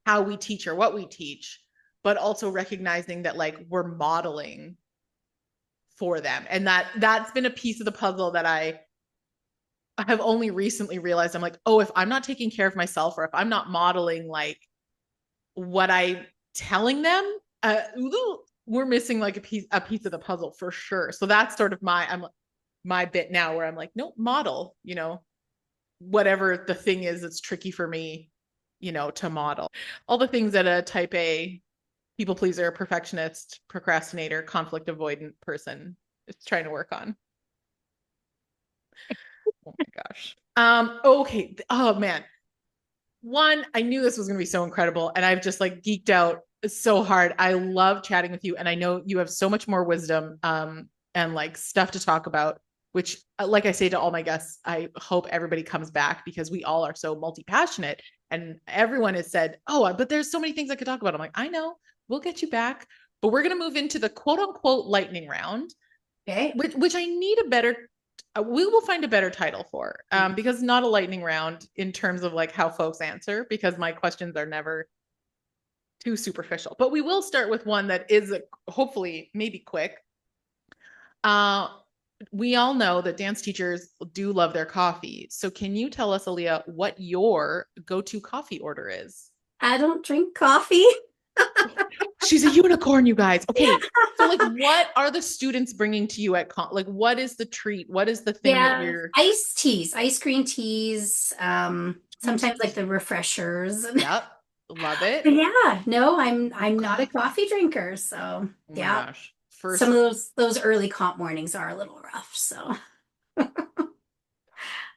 how we teach or what we teach, but also recognizing that like we're modeling for them. And that's been a piece of the puzzle that I have only recently realized. I'm like, oh, if I'm not taking care of myself or if I'm not modeling like what I'm telling them, we're missing like a piece of the puzzle for sure. So that's sort of my bit now where I'm like, no, model, whatever the thing is that's tricky for me, to model. All the things that a type A people pleaser, perfectionist, procrastinator, conflict avoidant person is trying to work on. Oh my gosh. Okay. Oh man. One, I knew this was going to be so incredible, and I've just like geeked out so hard. I love chatting with you, and I know you have so much more wisdom, and like stuff to talk about. Which, like I say to all my guests, I hope everybody comes back because we all are so multi-passionate, and everyone has said, "Oh, but there's so many things I could talk about." I'm like, I know, we'll get you back, but we're going to move into the quote unquote lightning round, Okay. which I need a better we will find a better title for, because not a lightning round in terms of like how folks answer, because my questions are never too superficial, but we will start with one that is hopefully maybe quick. uh we all know that dance teachers do love their coffee, so can you tell us, Alia, what your go-to coffee order is? I don't drink coffee. She's a unicorn, you guys. Okay. So like Yeah. what are the students bringing to you at like what is the treat? What is the thing that Yeah, you're iced teas, ice green teas, mm, sometimes like the refreshers. yep, love it. But yeah, no, I'm not a Coffee. coffee drinker, so Oh my yeah. gosh. Some of First, those early comp mornings are a little rough, so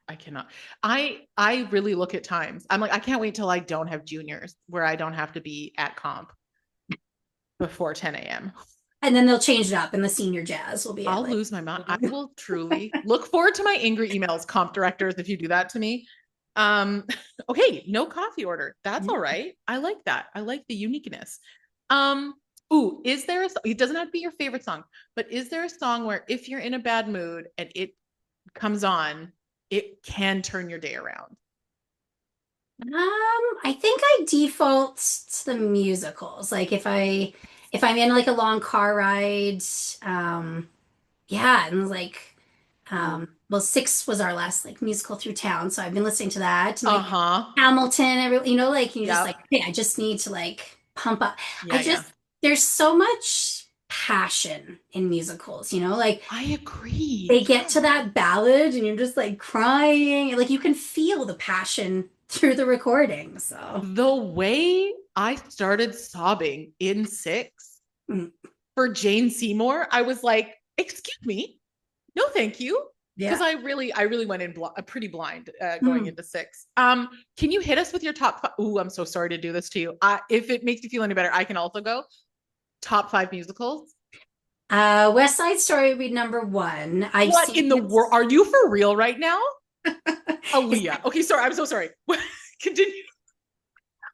I cannot. I really look at times. I'm like, I can't wait till I don't have juniors where I don't have to be at comp before 10 a.m. and then they'll change it up and the senior jazz will be at I'll like lose my mind. I will truly look forward to my angry emails, comp directors, if you do that to me. Um, okay, no coffee order. That's all right. I like that. I like the uniqueness. Um, is there it doesn't have to be your favorite song, but is there a song where if you're in a bad mood and it comes on, it can turn your day around? I think I default to the musicals. Like if I'm in like a long car ride, um, yeah, and like well, Six was our last like musical through town, so I've been listening to that and like Uh-huh. Hamilton, like you just like, Yep. hey, I just need to like pump up. I Yeah, yeah. just there's so much passion in musicals, like I agree. they get to that ballad and you're just like crying, and like you can feel the passion through the recording. So The way I started sobbing in Six mm, for Jane Seymour, I was like, excuse me, no, thank you. Because yeah. I really went in pretty blind, going Mm. into Six. Can you hit us with your top five? Ooh, I'm so sorry to do this to you. If it makes you feel any better, I can also go top five musicals. West Side Story would be number one. I've What seen in the it. world? Are you for real right now? Is Aaliyah. Okay, sorry. I'm so sorry. Continue.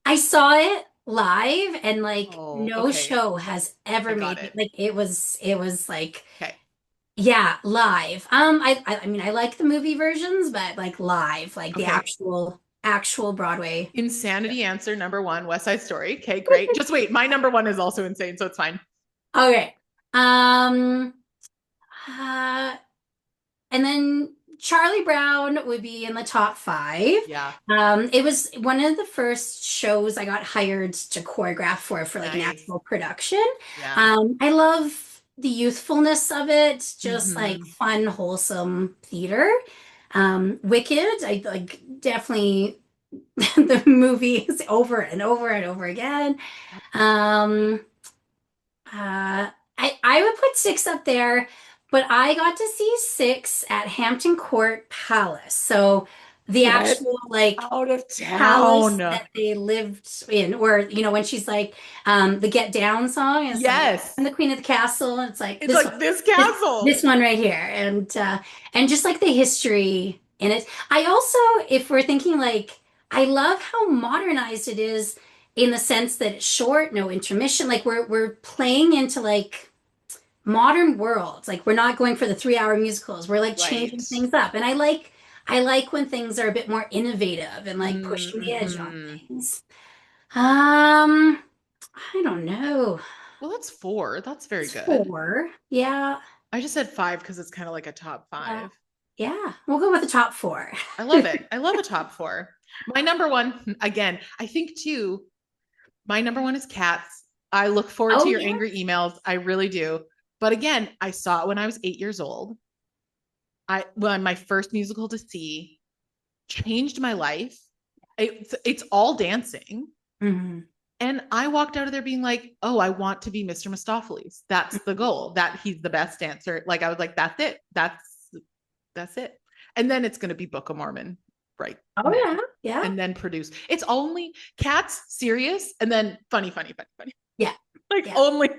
I saw it live and like Oh, no okay. show has I ever got made me it. like it was like Okay. yeah, live. I mean I like the movie versions, but like live, like the Okay. actual actual Broadway. Insanity answer number one, West Side Story. Okay, great. Just wait. My number one is also insane, so it's fine. Okay. Um, uh, and then Charlie Brown would be in the top five. Yeah. It was one of the first shows I got hired to choreograph for like an Nice. actual production. Yeah. I love the youthfulness of it, just like Hmm. fun, wholesome theater. Wicked, I like definitely the movies over and over and over again. Um, I would put six up there, but I got to see six at Hampton Court Palace. So the Get actual like out of palace town. that they lived in, or when she's like the Get Down song, and it's like Yes. I'm the queen of the castle, and it's like It's this one, like this this, castle. this one right here, and just like the history in it. I also, if we're thinking like, I love how modernized it is in the sense that it's short, no intermission. Like we're playing into like modern worlds. Like we're not going for the 3 hour musicals. We're like Right. changing things up. And I like when things are a bit more innovative and like pushing the edge on Mm-hmm. things. Um, I don't know. Well, that's four. That's very It's good. four. Yeah. I just said five because it's kind of like a top Yeah. five. Yeah. We'll go with the top four. I love it. I love a top four. My number one, again, I think too, my number one is Cats. I look forward to Oh your yeah. angry emails. I really do. But again, I saw it when I was 8 years old. My first musical to see changed my life. It's all dancing. Mhm. And I walked out of there being like, oh, I want to be Mr. Mistopheles. That's the goal. That he's the best dancer. Like I was like, that's it. That's it. And then it's gonna be Book of Mormon, right? Oh Then. yeah. Yeah. And then produce. It's only Cats, serious, and then funny, funny, funny, funny. Yeah. Like Yeah.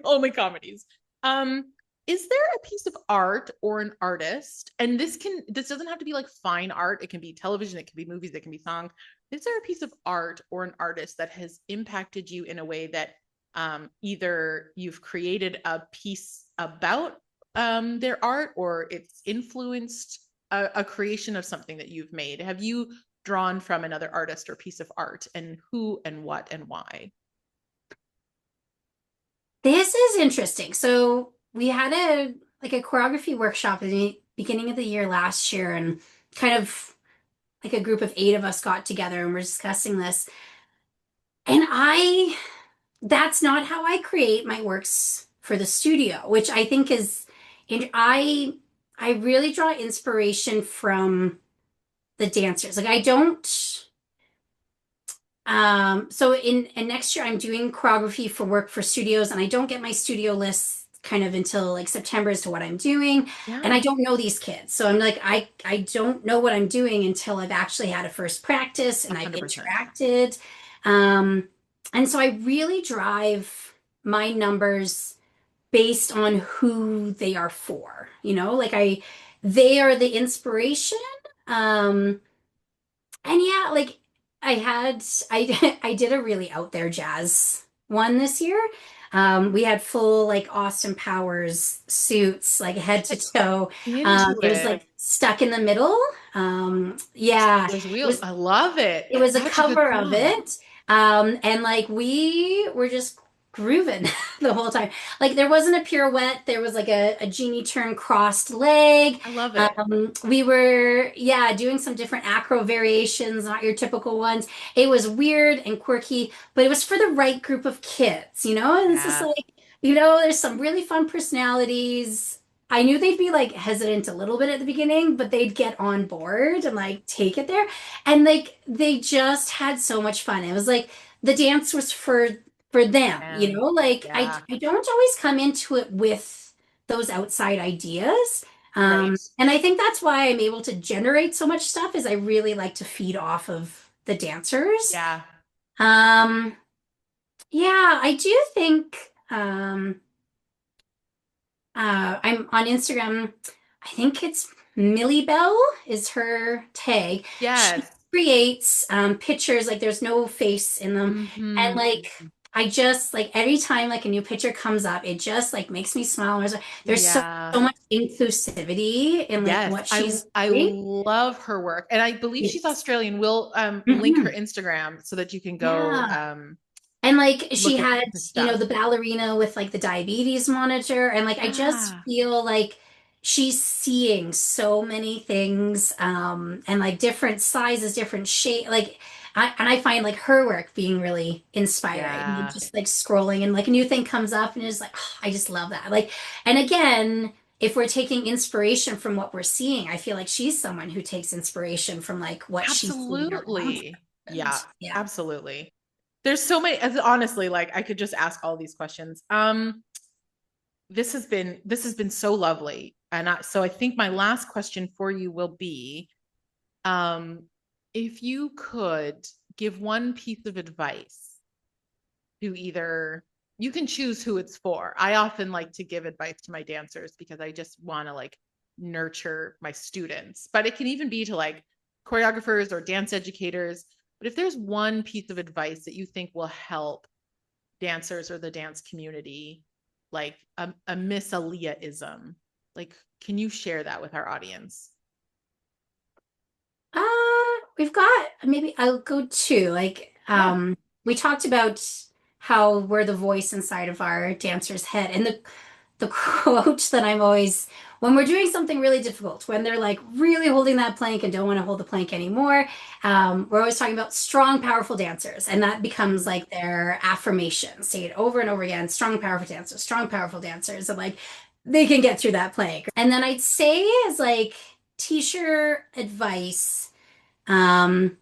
only comedies. Um, is there a piece of art or an artist? And this doesn't have to be like fine art. It can be television, it can be movies, it can be songs. Is there a piece of art or an artist that has impacted you in a way that either you've created a piece about their art or it's influenced a creation of something that you've made? Have you drawn from another artist or piece of art, and who and what and why? This is interesting. So we had a choreography workshop at the beginning of the year last year, and kind of like a group of eight of us got together and we're discussing this. And that's not how I create my works for the studio, which I think is, and I really draw inspiration from the dancers. Like I don't. So in next year I'm doing choreography for work for studios, and I don't get my studio lists kind of until like September as to what I'm doing. And I Yeah, don't know these kids. So I'm like, I don't know what I'm doing until I've actually had a first practice and I've 100%. interacted. Um, and so I really drive my numbers based on who they are for, like they are the inspiration. Um, and yeah, like I did a really out there jazz one this year. We had full like Austin Powers suits, like head to toe. Into It was it. like stuck in the middle. Yeah, There's it wheels. was I love it. it was a Such a good cover of song. it. And like we were just grooving the whole time. Like there wasn't a pirouette, there was like a genie turn crossed leg. I love it. We were, yeah, doing some different acro variations, not your typical ones. It was weird and quirky, but it was for the right group of kids. And it's just Yeah. like, there's some really fun personalities. I knew they'd be like hesitant a little bit at the beginning, but they'd get on board and like take it there. And like they just had so much fun. It was like the dance was for them. Like I Yeah. I don't always come into it with those outside ideas. Right. And I think that's why I'm able to generate so much stuff is I really like to feed off of the dancers. Yeah. Um, yeah, I do think I'm on Instagram. I think it's Millie Bell is her tag. She Yes. creates pictures like there's no face in them, and Hmm. like I just like every time like a new picture comes up, it just like makes me smile. There's Yeah. so much inclusivity in like Yes, what she's I doing. love her work, and I believe she's It's, Australian. We'll link her mhm. Instagram so that you can go Yeah. And like she look at had, her stuff. the ballerina with like the diabetes monitor. And like I just Yeah, feel like she's seeing so many things, and like different sizes, different shape. Like I find like her work being really inspiring. And yeah, just like scrolling and like a new thing comes up and it's like, oh, I just love that. Like, and again, if we're taking inspiration from what we're seeing, I feel like she's someone who takes inspiration from like what she's seeing around her. absolutely. And Yeah, yeah. absolutely. There's so many, honestly, like I could just ask all these questions. This has been so lovely. And so I think my last question for you will be, um, if you could give one piece of advice to either, you can choose who it's for. I often like to give advice to my dancers because I just want to like nurture my students, but it can even be to like choreographers or dance educators. But if there's one piece of advice that you think will help dancers or the dance community, like a Miss Aaliyah-ism, like, can you share that with our audience? Uh, we've got maybe I'll go two. Like, Yeah. we talked about how we're the voice inside of our dancer's head, and the quote that I'm always when we're doing something really difficult, when they're like really holding that plank and don't want to hold the plank anymore, we're always talking about strong, powerful dancers, and that becomes like their affirmation. Say it over and over again: strong, powerful dancers, and like they can get through that plank. And then I'd say as like teacher advice. Um,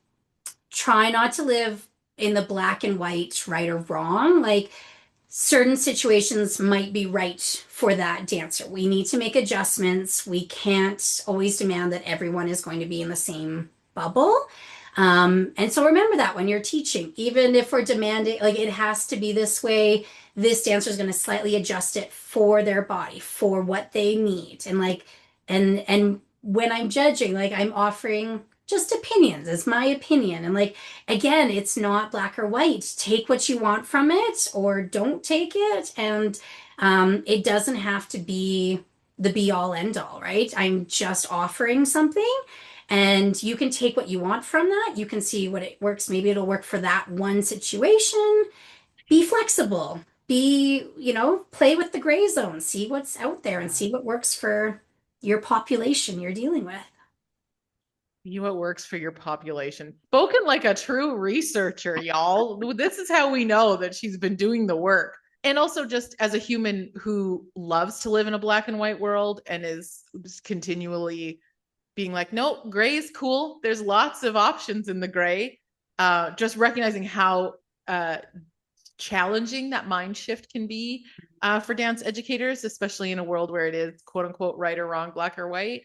Try not to live in the black and white, right or wrong. Like certain situations might be right for that dancer. We need to make adjustments. We can't always demand that everyone is going to be in the same bubble. And so remember that when you're teaching, even if we're demanding, like it has to be this way, this dancer is going to slightly adjust it for their body, for what they need. And like, and when I'm judging, like I'm offering just opinions. It's my opinion. And like, again, it's not black or white. Take what you want from it or don't take it. And it doesn't have to be the be all end all, right? I'm just offering something and you can take what you want from that. You can see what it works. Maybe it'll work for that one situation. Be flexible. Play with the gray zone. See what's out there and Yeah. see what works for your population you're dealing with. You what works for your population. Spoken like a true researcher, y'all. This is how we know that she's been doing the work. And also just as a human who loves to live in a black and white world and is just continually being like, nope, gray is cool. There's lots of options in the gray. Just recognizing how challenging that mind shift can be for dance educators, especially in a world where it is quote unquote right or wrong, black or white,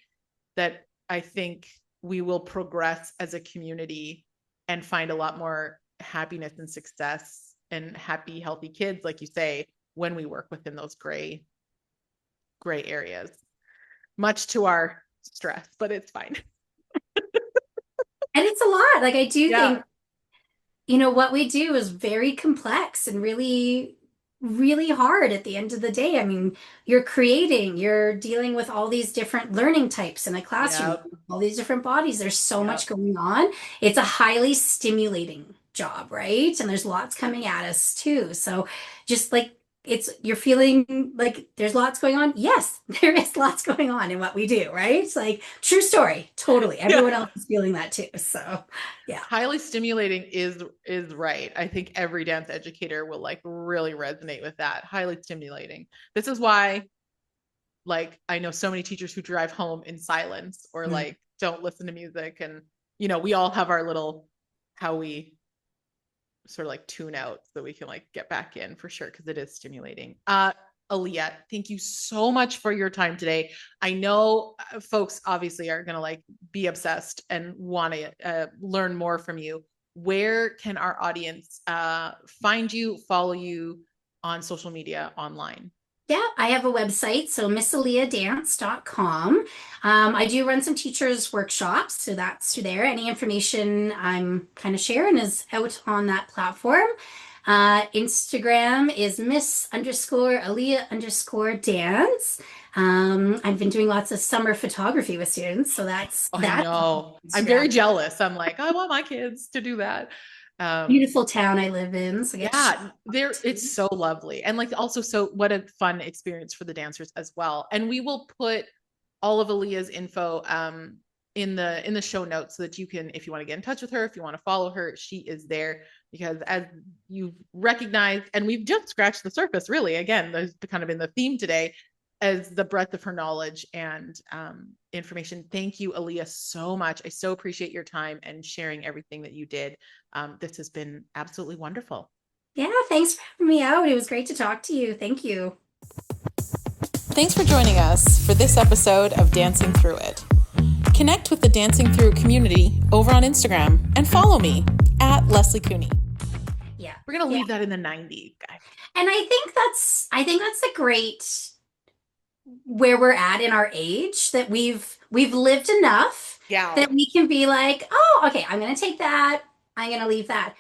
that I think we will progress as a community and find a lot more happiness and success and happy, healthy kids, like you say, when we work within those gray areas. Much to our stress, but it's fine. And it's a lot. Like I do Yeah. think what we do is very complex and really, really hard at the end of the day. I mean, you're dealing with all these different learning types in a classroom, Yep. all these different bodies. There's so much Yep. going on. It's a highly stimulating job, right? And there's lots coming at us too. So just like you're feeling like there's lots going on. Yes, there is lots going on in what we do, right? It's like true story. Totally. Everyone Yeah. else is feeling that too. So yeah. Highly stimulating is right. I think every dance educator will like really resonate with that. Highly stimulating. This is why like I know so many teachers who drive home in silence or Mm. like don't listen to music, and we all have our little how we sort of like tune out so we can like get back in for sure because it is stimulating. Aaliyah, thank you so much for your time today. I know folks obviously are going to like be obsessed and want to learn more from you. Where can our audience find you, follow you on social media online? Yeah, I have a website, so missaliadance.com. I do run some teachers' workshops, so that's through there. Any information I'm kind of sharing is out on that platform. Instagram is Miss_Alia_dance. I've been doing lots of summer photography with students, so that's I that. know. I'm Instagram. very jealous. I'm like, I want my kids to do that. Um, Beautiful town I live in, so I get to show yeah, there it's so lovely. And like also so what a fun experience for the dancers as well. And we will put all of Aaliyah's info in the show notes so that you can, if you want to get in touch with her, if you want to follow her, she is there because as you've recognized, and we've just scratched the surface, really, again, there's kind of in the theme today, as the breadth of her knowledge and information. Thank you, Aaliyah, so much. I so appreciate your time and sharing everything that you did. This has been absolutely wonderful. Yeah, thanks for having me out. It was great to talk to you. Thank you. Thanks for joining us for this episode of Dancing Through It. Connect with the Dancing Through It community over on Instagram and follow me at Leslie Cooney. Yeah. We're going to leave that in the 90s, guys. And I think that's a great where we're at in our age that we've lived enough Yeah. that we can be like, oh, okay, I'm gonna take that, I'm gonna leave that.